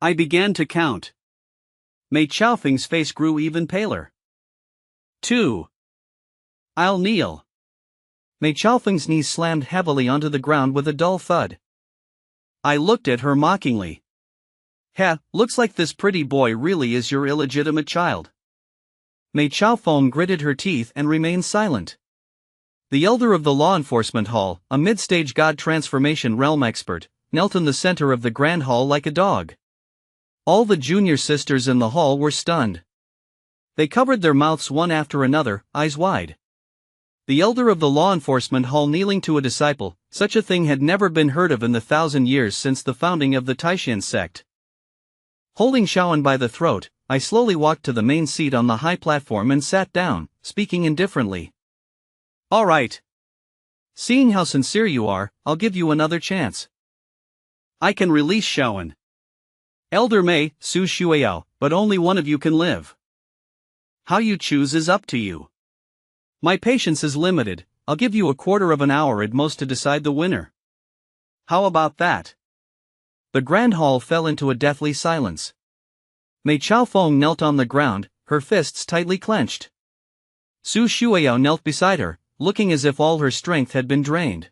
I began to count. Mei Chaofeng's face grew even paler. 2. I'll kneel. Mei Chaofeng's knees slammed heavily onto the ground with a dull thud. I looked at her mockingly. Heh, looks like this pretty boy really is your illegitimate child. Mei Chaofeng gritted her teeth and remained silent. The elder of the law enforcement hall, a mid-stage god transformation realm expert, knelt in the center of the grand hall like a dog. All the junior sisters in the hall were stunned. They covered their mouths one after another, eyes wide. The elder of the law enforcement hall kneeling to a disciple, such a thing had never been heard of in the 1,000 years since the founding of the Taishan sect. Holding Xiaowen by the throat, I slowly walked to the main seat on the high platform and sat down, speaking indifferently. All right. Seeing how sincere you are, I'll give you another chance. I can release Shaoan. Elder Mei, Su Shueyao, but only one of you can live. How you choose is up to you. My patience is limited, I'll give you a quarter of an hour at most to decide the winner. How about that? The grand hall fell into a deathly silence. Mei Chaofeng knelt on the ground, her fists tightly clenched. Su Shueyao knelt beside her, looking as if all her strength had been drained.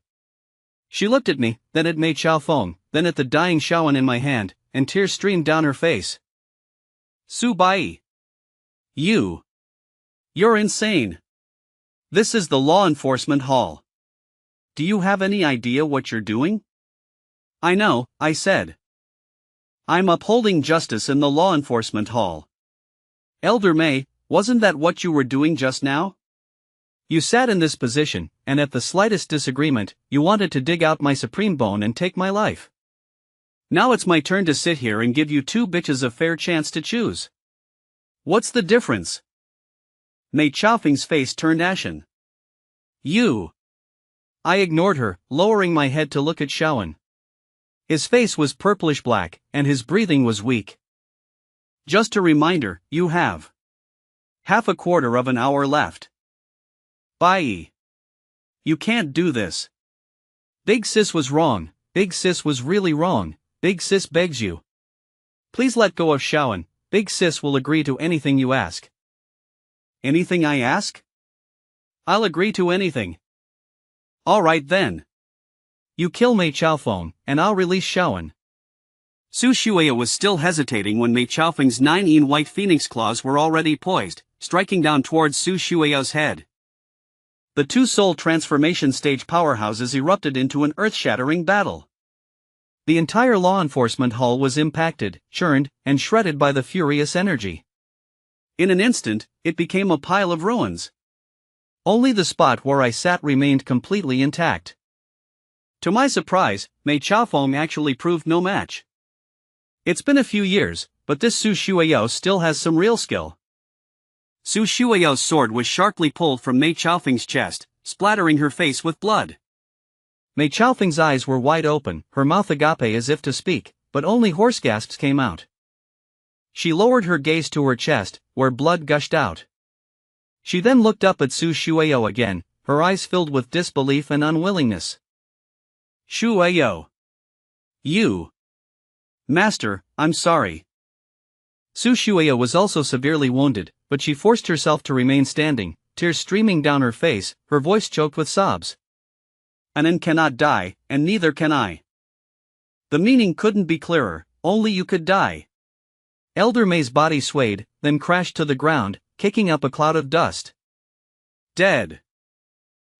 She looked at me, then at Mei Chaofeng, then at the dying Shaoan in my hand, and tears streamed down her face. Su Bai. You're insane. This is the law enforcement hall. Do you have any idea what you're doing? I know, I said. I'm upholding justice in the law enforcement hall. Elder Mei, wasn't that what you were doing just now? You sat in this position, and at the slightest disagreement, you wanted to dig out my supreme bone and take my life. Now it's my turn to sit here and give you two bitches a fair chance to choose. What's the difference? Mei Chaofeng's face turned ashen. I ignored her, lowering my head to look at Shaoan. His face was purplish black, and his breathing was weak. Just a reminder, you have half a quarter of an hour left. Bai. You can't do this. Big Sis was wrong, Big Sis was really wrong, Big Sis begs you. Please let go of Shaoan, Big Sis will agree to anything you ask. Anything I ask? I'll agree to anything. Alright then. You kill Mei Chaofeng, and I'll release Shaoan. Su Shueyao was still hesitating when Mei Chaofeng's 9 white phoenix claws were already poised, striking down towards Su Shueyao's head. The two soul transformation stage powerhouses erupted into an earth-shattering battle. The entire law enforcement hall was impacted, churned, and shredded by the furious energy. In an instant, it became a pile of ruins. Only the spot where I sat remained completely intact. To my surprise, Mei Chaofeng actually proved no match. It's been a few years, but this Su Shueyao still has some real skill. Su Shueyao's sword was sharply pulled from Mei Chaofeng's chest, splattering her face with blood. Mei Chaofeng's eyes were wide open, her mouth agape as if to speak, but only hoarse gasps came out. She lowered her gaze to her chest, where blood gushed out. She then looked up at Su Shueyao again, her eyes filled with disbelief and unwillingness. Shueyao. Master, I'm sorry. Su Shueyao was also severely wounded, but she forced herself to remain standing, tears streaming down her face, her voice choked with sobs. Anan cannot die, and neither can I. The meaning couldn't be clearer, only you could die. Elder Mei's body swayed, then crashed to the ground, kicking up a cloud of dust. Dead.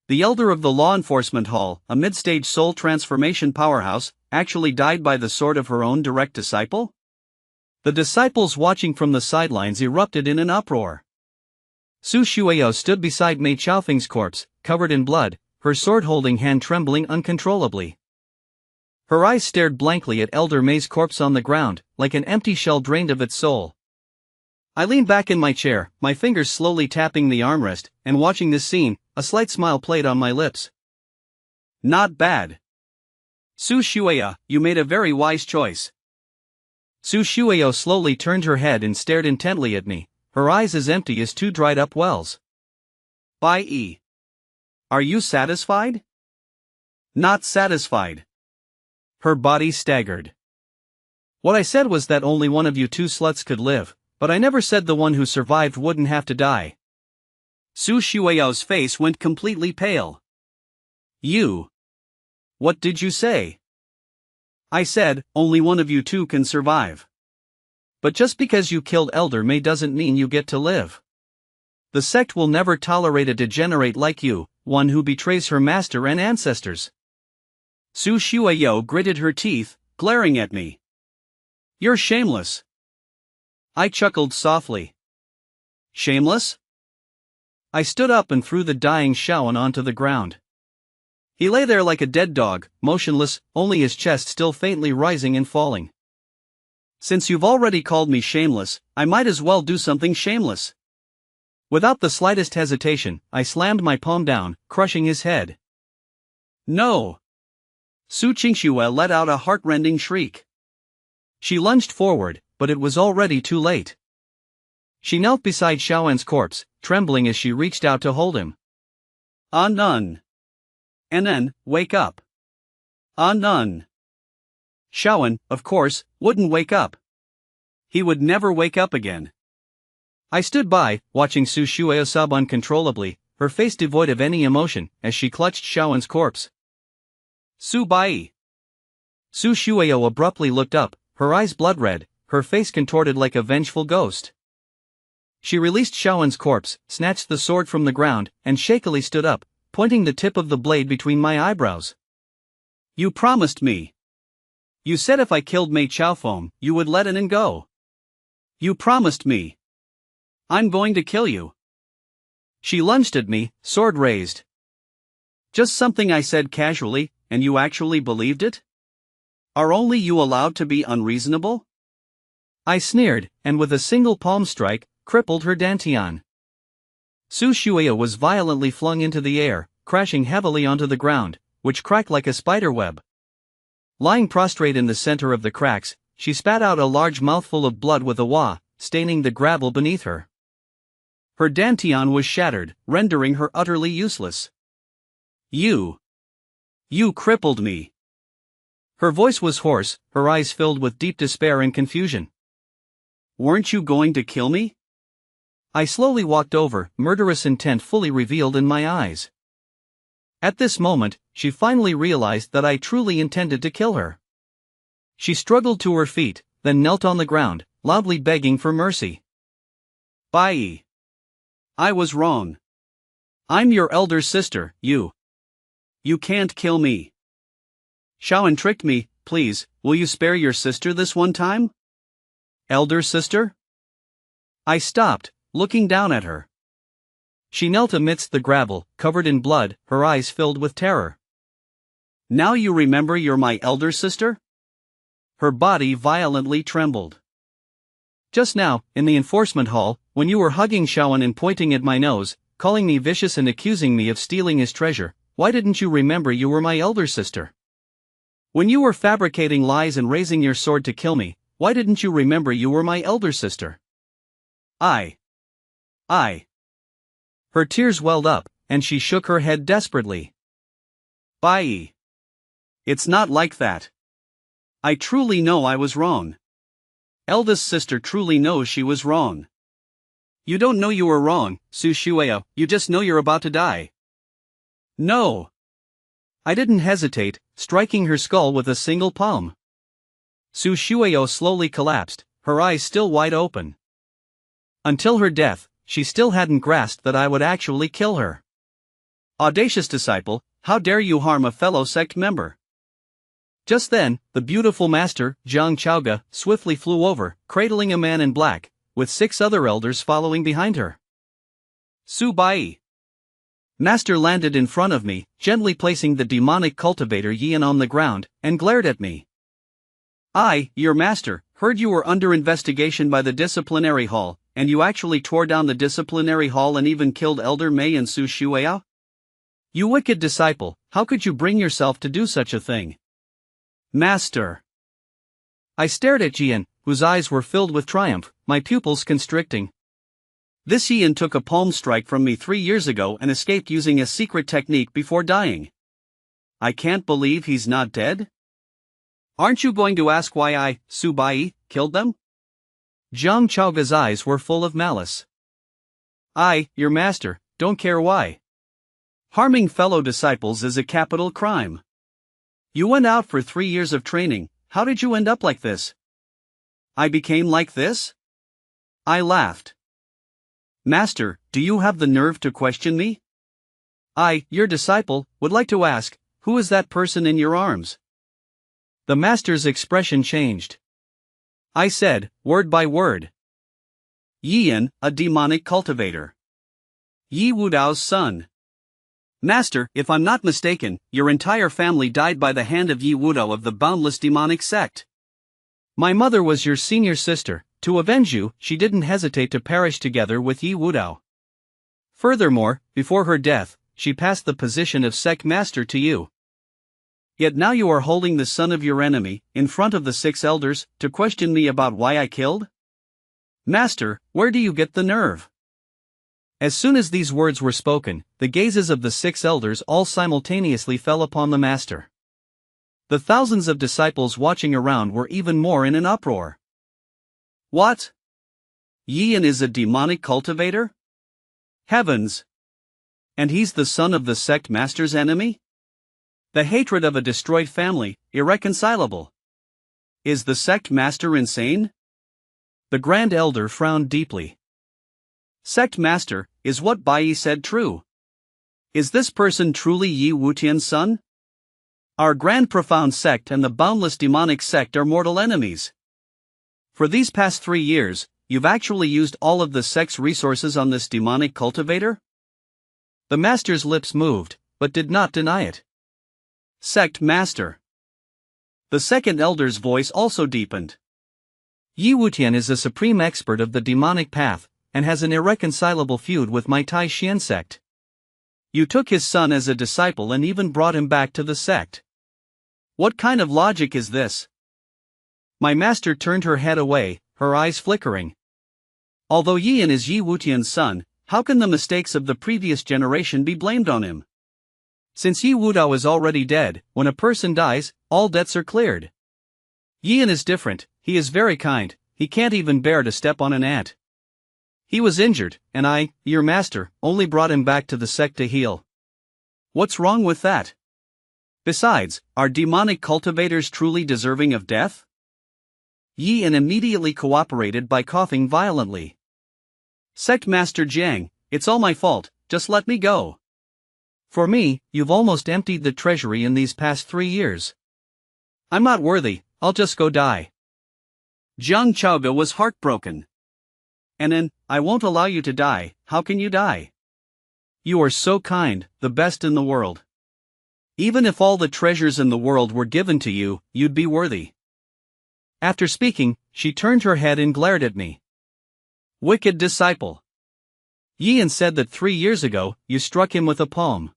The elder of the law enforcement hall, a mid-stage soul transformation powerhouse, actually died by the sword of her own direct disciple? The disciples watching from the sidelines erupted in an uproar. Su Shueyao stood beside Mei Chaofeng's corpse, covered in blood, her sword-holding hand trembling uncontrollably. Her eyes stared blankly at Elder Mei's corpse on the ground, like an empty shell drained of its soul. I leaned back in my chair, my fingers slowly tapping the armrest, and watching this scene, a slight smile played on my lips. Not bad. Su Shueyao, you made a very wise choice. Su Shueyao slowly turned her head and stared intently at me, her eyes as empty as two dried-up wells. Bai. Are you satisfied? Not satisfied. Her body staggered. What I said was that only one of you two sluts could live, but I never said the one who survived wouldn't have to die. Su Shueyao's face went completely pale. What did you say? I said, only one of you two can survive. But just because you killed Elder Mei doesn't mean you get to live. The sect will never tolerate a degenerate like you, one who betrays her master and ancestors. Su Shueyao gritted her teeth, glaring at me. You're shameless. I chuckled softly. Shameless? I stood up and threw the dying Shaoan onto the ground. He lay there like a dead dog, motionless, only his chest still faintly rising and falling. Since you've already called me shameless, I might as well do something shameless. Without the slightest hesitation, I slammed my palm down, crushing his head. No! Su Qingxue let out a heart-rending shriek. She lunged forward, but it was already too late. She knelt beside Xiaoan's corpse, trembling as she reached out to hold him. Ah nun! Nen, wake up! Ah nun! Xiaoan, of course, wouldn't wake up. He would never wake up again. I stood by, watching Su Shueo sob uncontrollably, her face devoid of any emotion, as she clutched Xiaoan's corpse. Su Bai! Su Shueo abruptly looked up, her eyes blood-red, her face contorted like a vengeful ghost. She released Xiaoan's corpse, snatched the sword from the ground, and shakily stood up, pointing the tip of the blade between my eyebrows. You promised me. You said if I killed Mei Chaofeng, you would let Nen go. You promised me. I'm going to kill you. She lunged at me, sword raised. Just something I said casually, and you actually believed it? Are only you allowed to be unreasonable? I sneered, and with a single palm strike, crippled her dantian. Su Shueo was violently flung into the air, crashing heavily onto the ground, which cracked like a spider web. Lying prostrate in the center of the cracks, she spat out a large mouthful of blood with a wah, staining the gravel beneath her. Her dantian was shattered, rendering her utterly useless. You crippled me. Her voice was hoarse, her eyes filled with deep despair and confusion. Weren't you going to kill me? I slowly walked over, murderous intent fully revealed in my eyes. At this moment, she finally realized that I truly intended to kill her. She struggled to her feet, then knelt on the ground, loudly begging for mercy. Bai! I was wrong. I'm your elder sister, you can't kill me. Xiaoan tricked me, please, will you spare your sister this one time? Elder sister? I stopped, looking down at her. She knelt amidst the gravel, covered in blood, her eyes filled with terror. Now you remember you're my elder sister? Her body violently trembled. Just now, in the enforcement hall, when you were hugging Xiaoan and pointing at my nose, calling me vicious and accusing me of stealing his treasure, why didn't you remember you were my elder sister? When you were fabricating lies and raising your sword to kill me, why didn't you remember you were my elder sister? I. Her tears welled up, and she shook her head desperately. Bai. It's not like that. I truly know I was wrong. Eldest sister truly knows she was wrong. You don't know you were wrong, Su Shueo, you just know you're about to die. No. I didn't hesitate, striking her skull with a single palm. Su Shueo slowly collapsed, her eyes still wide open. Until her death, she still hadn't grasped that I would actually kill her. Audacious disciple, how dare you harm a fellow sect member? Just then, the beautiful master, Zhang Chaoga, swiftly flew over, cradling a man in black, with 6 other elders following behind her. Su Bai. Master landed in front of me, gently placing the demonic cultivator Yian on the ground, and glared at me. I, your master, heard you were under investigation by the disciplinary hall, and you actually tore down the disciplinary hall and even killed Elder Mei and Su Shueo? You wicked disciple, how could you bring yourself to do such a thing? Master. I stared at Yian, whose eyes were filled with triumph, my pupils constricting. This Yian took a palm strike from me 3 years ago and escaped using a secret technique before dying. I can't believe he's not dead? Aren't you going to ask why I, Su Bai, killed them? Zhang Chaoga's eyes were full of malice. I, your master, don't care why. Harming fellow disciples is a capital crime. You went out for 3 years of training, how did you end up like this? I became like this? I laughed. Master, do you have the nerve to question me? I, your disciple, would like to ask, who is that person in your arms? The master's expression changed. I said, word by word. Yian, a demonic cultivator. Yi Wudao's son. Master, if I'm not mistaken, your entire family died by the hand of Yi Wudao of the boundless demonic sect. My mother was your senior sister. To avenge you, she didn't hesitate to perish together with Yi Wudao. Furthermore, before her death, she passed the position of sect master to you. Yet now you are holding the son of your enemy, in front of the 6 elders, to question me about why I killed? Master, where do you get the nerve? As soon as these words were spoken, the gazes of the 6 elders all simultaneously fell upon the master. The thousands of disciples watching around were even more in an uproar. What? Yian is a demonic cultivator? Heavens! And he's the son of the sect master's enemy? The hatred of a destroyed family, irreconcilable. Is the sect master insane? The Grand Elder frowned deeply. Sect master, is what Bai said true? Is this person truly Yi Wutian's son? Our grand profound sect and the boundless demonic sect are mortal enemies. For these past 3 years, you've actually used all of the sect's resources on this demonic cultivator? The master's lips moved, but did not deny it. Sect master. The second elder's voice also deepened. Yi Wutian is a supreme expert of the demonic path, and has an irreconcilable feud with my Tai Xian sect. You took his son as a disciple and even brought him back to the sect. What kind of logic is this? My master turned her head away, her eyes flickering. Although Yian is Yi Wutian's son, how can the mistakes of the previous generation be blamed on him? Since Yi Wudao is already dead, when a person dies, all debts are cleared. Yian is different, he is very kind, he can't even bear to step on an ant. He was injured, and I, your master, only brought him back to the sect to heal. What's wrong with that? Besides, are demonic cultivators truly deserving of death? Yian immediately cooperated by coughing violently. Sect Master Jiang, it's all my fault, just let me go. For me, you've almost emptied the treasury in these past 3 years. I'm not worthy, I'll just go die. Jiang Chaoga was heartbroken. And I won't allow you to die, how can you die? You are so kind, the best in the world. Even if all the treasures in the world were given to you, you'd be worthy. After speaking, she turned her head and glared at me. Wicked disciple. Yian said that 3 years ago, you struck him with a palm.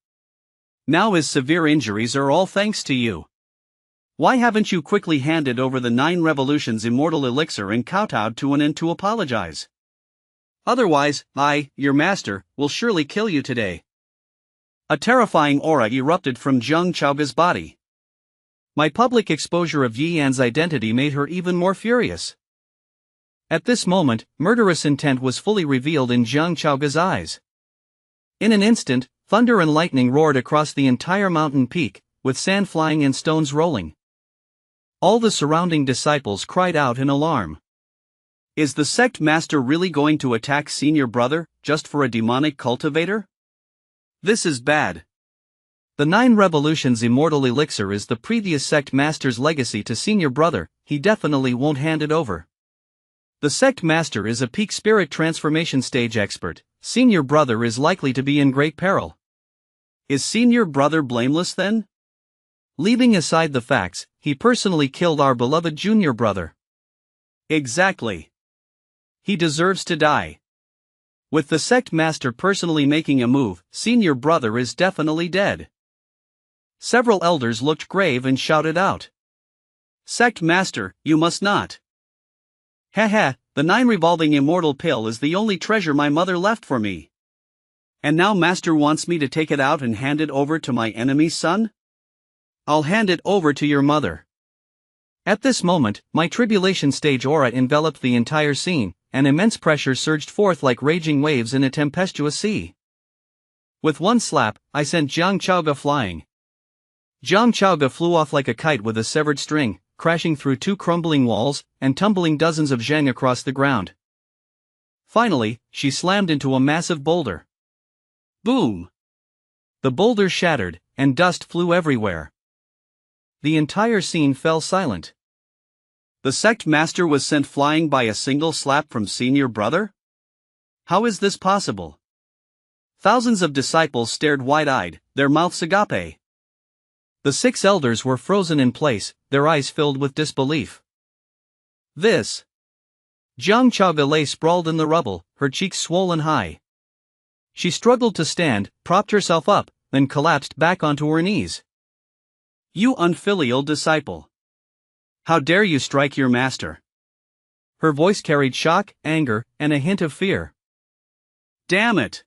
Now his severe injuries are all thanks to you. Why haven't you quickly handed over the 9 revolutions immortal elixir and kowtowed to an end to apologize? Otherwise, I, your master, will surely kill you today. A terrifying aura erupted from Jiang Chaoga's body. My public exposure of Yi Yan's identity made her even more furious. At this moment, murderous intent was fully revealed in Jiang Chaoga's eyes. In an instant, thunder and lightning roared across the entire mountain peak, with sand flying and stones rolling. All the surrounding disciples cried out in alarm. Is the sect master really going to attack senior brother, just for a demonic cultivator? This is bad. The 9 revolutions immortal elixir is the previous sect master's legacy to senior brother, he definitely won't hand it over. The sect master is a peak spirit transformation stage expert, senior brother is likely to be in great peril. Is senior brother blameless then? Leaving aside the facts, he personally killed our beloved junior brother. Exactly. He deserves to die. With the sect master personally making a move, senior brother is definitely dead. Several elders looked grave and shouted out. Sect master, you must not. Haha, the 9 revolving immortal pill is the only treasure my mother left for me. And now master wants me to take it out and hand it over to my enemy's son? I'll hand it over to your mother. At this moment, my tribulation stage aura enveloped the entire scene, and immense pressure surged forth like raging waves in a tempestuous sea. With one slap, I sent Jiang Chaoga flying. Jiang Chaoga flew off like a kite with a severed string, crashing through 2 crumbling walls, and tumbling dozens of zheng across the ground. Finally, she slammed into a massive boulder. Boom! The boulder shattered, and dust flew everywhere. The entire scene fell silent. The sect master was sent flying by a single slap from senior brother? How is this possible? Thousands of disciples stared wide-eyed, their mouths agape. The 6 elders were frozen in place, their eyes filled with disbelief. This. Jiang Chaoga lay sprawled in the rubble, her cheeks swollen high. She struggled to stand, propped herself up, then collapsed back onto her knees. You unfilial disciple! How dare you strike your master? Her voice carried shock, anger, and a hint of fear. Damn it!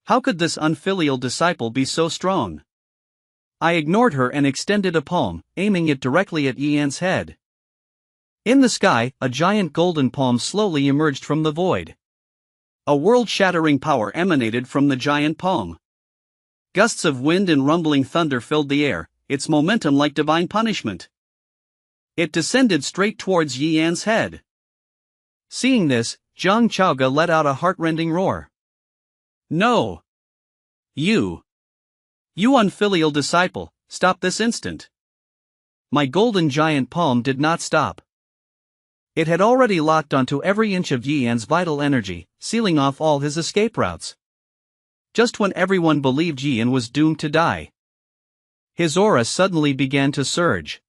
How could this unfilial disciple be so strong? I ignored her and extended a palm, aiming it directly at Yian's head. In the sky, a giant golden palm slowly emerged from the void. A world-shattering power emanated from the giant palm. Gusts of wind and rumbling thunder filled the air, its momentum like divine punishment. It descended straight towards Yian's head. Seeing this, Jiang Chaoga let out a heart-rending roar. No! You unfilial disciple, stop this instant! My golden giant palm did not stop. It had already locked onto every inch of Yian's vital energy, sealing off all his escape routes. Just when everyone believed Yian was doomed to die, his aura suddenly began to surge.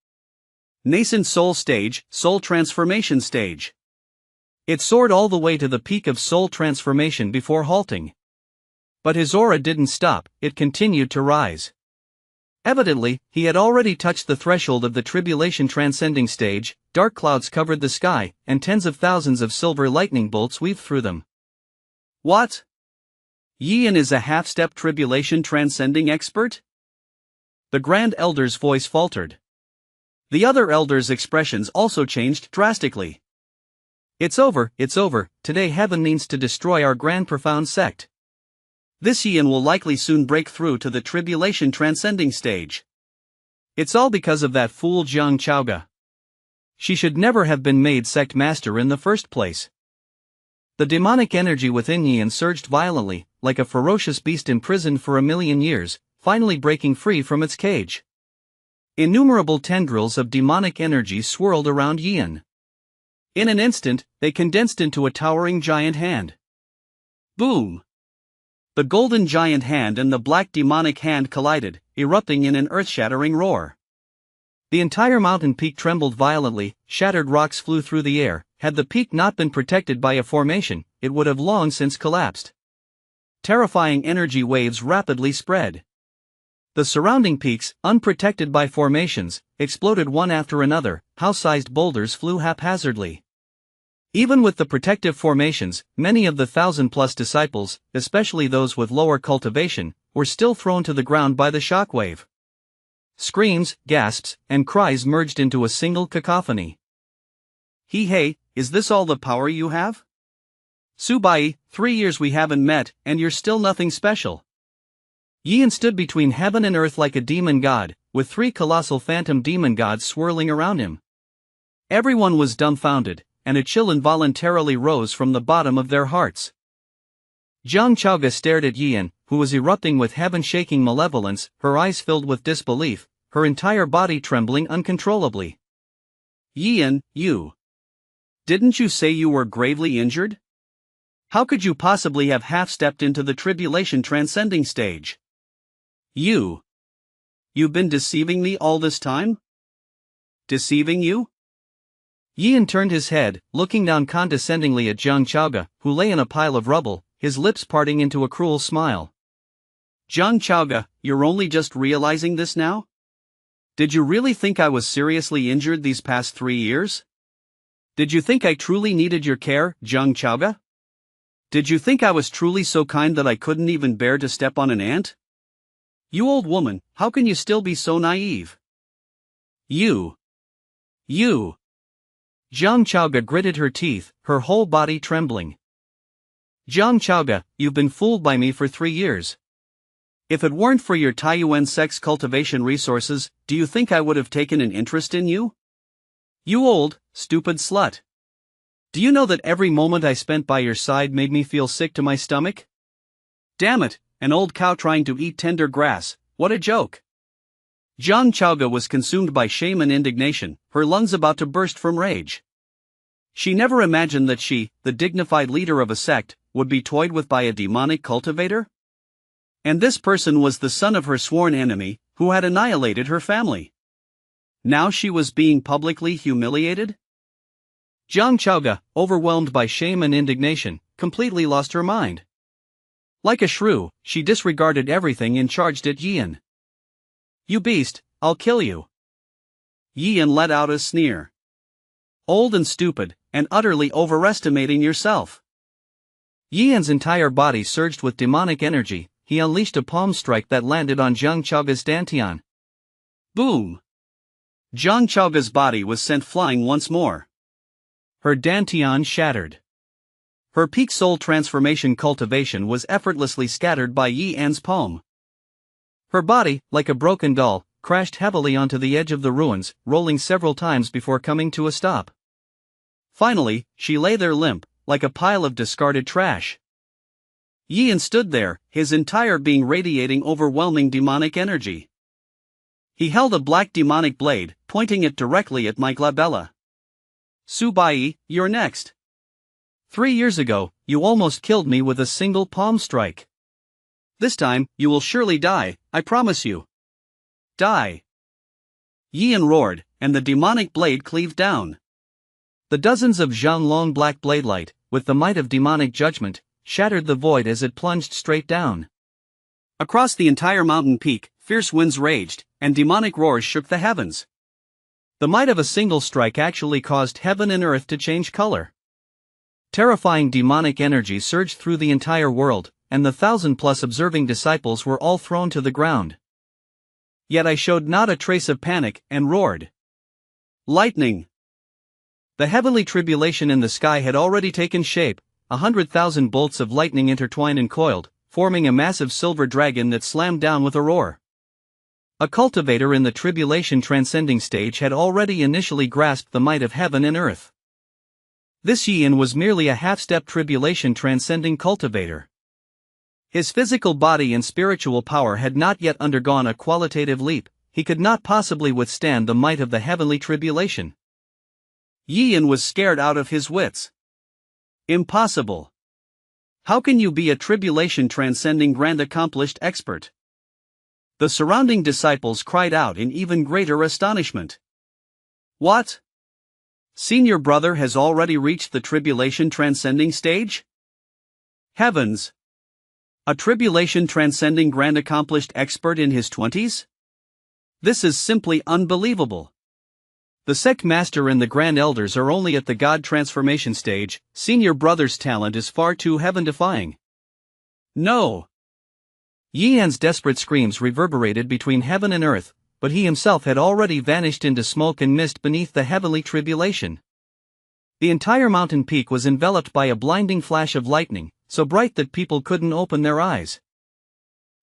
Nascent soul stage, soul transformation stage. It soared all the way to the peak of soul transformation before halting. But his aura didn't stop, it continued to rise. Evidently, he had already touched the threshold of the tribulation transcending stage. Dark clouds covered the sky, and tens of thousands of silver lightning bolts weaved through them. What? Yian is a half-step tribulation transcending expert? The Grand Elder's voice faltered. The other elders' expressions also changed drastically. It's over, today heaven means to destroy our grand profound sect. This Yian will likely soon break through to the tribulation transcending stage. It's all because of that fool Jiang Chaoga. She should never have been made sect master in the first place. The demonic energy within Yian surged violently, like a ferocious beast imprisoned for 1,000,000 years, finally breaking free from its cage. Innumerable tendrils of demonic energy swirled around Yian. In an instant, they condensed into a towering giant hand. Boom! The golden giant hand and the black demonic hand collided, erupting in an earth-shattering roar. The entire mountain peak trembled violently, shattered rocks flew through the air. Had the peak not been protected by a formation, it would have long since collapsed. Terrifying energy waves rapidly spread. The surrounding peaks, unprotected by formations, exploded one after another. House-sized boulders flew haphazardly. Even with the protective formations, many of the 1,000-plus disciples, especially those with lower cultivation, were still thrown to the ground by the shockwave. Screams, gasps, and cries merged into a single cacophony. Hey, is this all the power you have? Subai, 3 years we haven't met, and you're still nothing special. Yian stood between heaven and earth like a demon god, with 3 colossal phantom demon gods swirling around him. Everyone was dumbfounded, and a chill involuntarily rose from the bottom of their hearts. Jiang Chaoga stared at Yian, who was erupting with heaven-shaking malevolence, her eyes filled with disbelief, her entire body trembling uncontrollably. Yian, you. Didn't you say you were gravely injured? How could you possibly have half-stepped into the tribulation transcending stage? You've been deceiving me all this time? Deceiving you? Yian turned his head, looking down condescendingly at Jiang Chaoga, who lay in a pile of rubble, his lips parting into a cruel smile. Jiang Chaoga, you're only just realizing this now? Did you really think I was seriously injured these past 3 years? Did you think I truly needed your care, Jiang Chaoga? Did you think I was truly so kind that I couldn't even bear to step on an ant? You old woman, how can you still be so naive? You. Jiang Chaoga gritted her teeth, her whole body trembling. Jiang Chaoga, you've been fooled by me for 3 years. If it weren't for your Taiyuan sect's cultivation resources, do you think I would have taken an interest in you? You old, stupid slut. Do you know that every moment I spent by your side made me feel sick to my stomach? Damn it, an old cow trying to eat tender grass, what a joke. Jiang Chaoga was consumed by shame and indignation, her lungs about to burst from rage. She never imagined that she, the dignified leader of a sect, would be toyed with by a demonic cultivator? And this person was the son of her sworn enemy, who had annihilated her family. Now she was being publicly humiliated? Jiang Chaoga, overwhelmed by shame and indignation, completely lost her mind. Like a shrew, she disregarded everything and charged at Yian. "You beast, I'll kill you." Yian let out a sneer. "Old and stupid, and utterly overestimating yourself." Yian's entire body surged with demonic energy. He unleashed a palm strike that landed on Jiang Chaoga's dantian. Boom! Jiang Chaoga's body was sent flying once more. Her dantian shattered. Her peak soul transformation cultivation was effortlessly scattered by Yi An's palm. Her body, like a broken doll, crashed heavily onto the edge of the ruins, rolling several times before coming to a stop. Finally, she lay there limp, like a pile of discarded trash. Yi An stood there, his entire being radiating overwhelming demonic energy. He held a black demonic blade, pointing it directly at my glabella. "Su Bai, you're next. 3 years ago, you almost killed me with a single palm strike. This time, you will surely die, I promise you. Die." Yi An roared, and the demonic blade cleaved down. The dozens of Zhanglong black blade light, with the might of demonic judgment, shattered the void as it plunged straight down. Across the entire mountain peak, fierce winds raged, and demonic roars shook the heavens. The might of a single strike actually caused heaven and earth to change color. Terrifying demonic energy surged through the entire world, and the 1,000+ observing disciples were all thrown to the ground. Yet I showed not a trace of panic, and roared. Lightning! The heavenly tribulation in the sky had already taken shape. 100,000 bolts of lightning intertwined and coiled, forming a massive silver dragon that slammed down with a roar. A cultivator in the tribulation transcending stage had already initially grasped the might of heaven and earth. This Yian was merely a half-step tribulation transcending cultivator. His physical body and spiritual power had not yet undergone a qualitative leap. He could not possibly withstand the might of the heavenly tribulation. Yian was scared out of his wits. Impossible. How can you be a tribulation transcending grand accomplished expert? The surrounding disciples cried out in even greater astonishment. What? Senior brother has already reached the tribulation transcending stage? Heavens! A tribulation transcending grand accomplished expert in his 20s? This is simply unbelievable. The sect master and the grand elders are only at the god transformation stage. Senior brother's talent is far too heaven-defying. No! Yi An's desperate screams reverberated between heaven and earth, but he himself had already vanished into smoke and mist beneath the heavenly tribulation. The entire mountain peak was enveloped by a blinding flash of lightning, so bright that people couldn't open their eyes.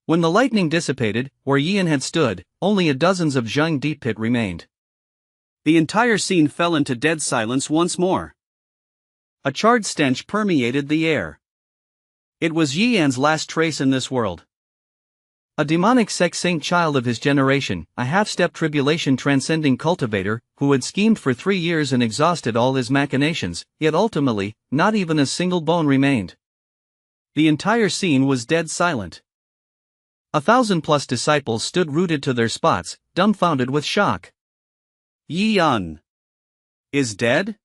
When the lightning dissipated, where Yi An had stood, only a dozens of Zhang deep pit remained. The entire scene fell into dead silence once more. A charred stench permeated the air. It was Yi An's last trace in this world. A demonic sect saint child of his generation, a half-step tribulation transcending cultivator, who had schemed for 3 years and exhausted all his machinations, yet ultimately, not even a single bone remained. The entire scene was dead silent. 1,000+ disciples stood rooted to their spots, dumbfounded with shock. Yi An is dead?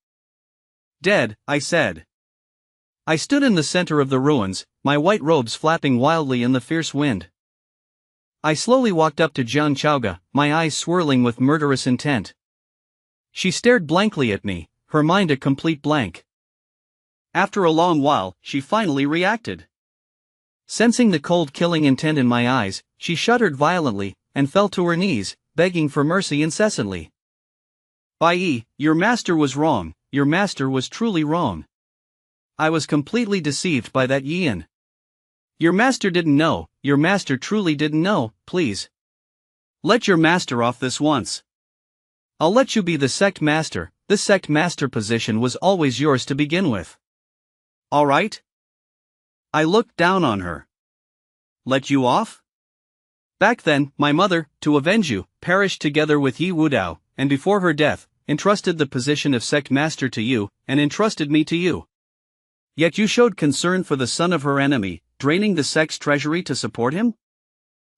Dead, I said. I stood in the center of the ruins, my white robes flapping wildly in the fierce wind. I slowly walked up to Jiang Chaoga, my eyes swirling with murderous intent. She stared blankly at me, her mind a complete blank. After a long while, she finally reacted. Sensing the cold killing intent in my eyes, she shuddered violently, and fell to her knees, begging for mercy incessantly. Bai, your master was wrong, your master was truly wrong. I was completely deceived by that Yi An. Your master didn't know, your master truly didn't know, please. Let your master off this once. I'll let you be the sect master, this sect master position was always yours to begin with. Alright? I looked down on her. Let you off? Back then, my mother, to avenge you, perished together with Yi Wudao, and before her death, entrusted the position of sect master to you, and entrusted me to you. Yet you showed concern for the son of her enemy, draining the sect's treasury to support him?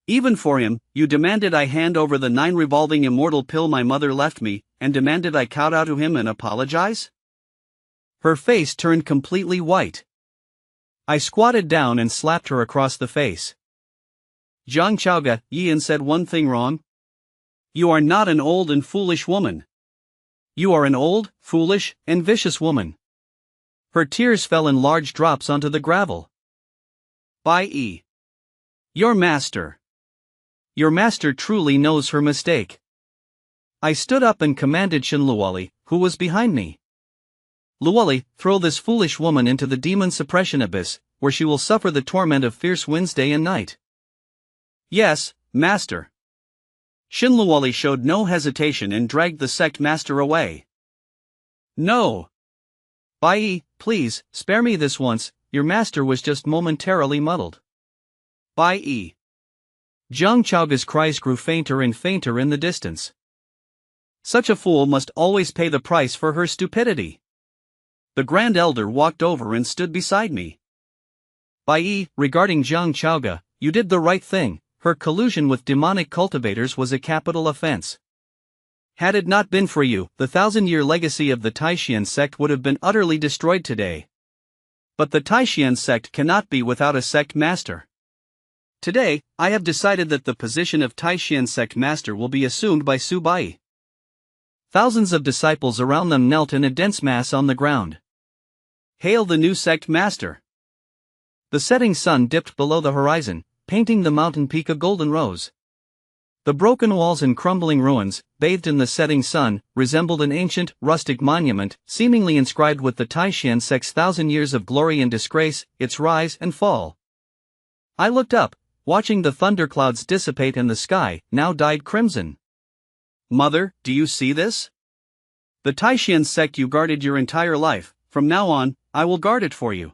Even for him, you demanded I hand over the 9 revolving immortal pill my mother left me, and demanded I kowtow to him and apologize? Her face turned completely white. I squatted down and slapped her across the face. Zhang Chaoga, Yin said one thing wrong. You are not an old and foolish woman. You are an old, foolish, and vicious woman. Her tears fell in large drops onto the gravel. Bai Yi. Your master. Your master truly knows her mistake. I stood up and commanded Shen Luoli, who was behind me. Luoli, throw this foolish woman into the demon suppression abyss, where she will suffer the torment of fierce winds day and night. Yes, master. Shen Luoli showed no hesitation and dragged the sect master away. No. Bai Yi, please, spare me this once, your master was just momentarily muddled. Bai Yi. Zhang Chaoga's cries grew fainter and fainter in the distance. Such a fool must always pay the price for her stupidity. The Grand Elder walked over and stood beside me. Bai Yi, regarding Zhang Chaoga, you did the right thing. Her collusion with demonic cultivators was a capital offense. Had it not been for you, the 1,000-year legacy of the Taishan sect would have been utterly destroyed today. But the Taishan sect cannot be without a sect master. Today, I have decided that the position of Taishan sect master will be assumed by Su Bai. Thousands of disciples around them knelt in a dense mass on the ground. Hail the new sect master! The setting sun dipped below the horizon, painting the mountain peak a golden rose. The broken walls and crumbling ruins, bathed in the setting sun, resembled an ancient, rustic monument, seemingly inscribed with the Taishan sect's 1,000 years of glory and disgrace, its rise and fall. I looked up, watching the thunderclouds dissipate and the sky, now dyed crimson. Mother, do you see this? The Taishan sect you guarded your entire life, from now on, I will guard it for you.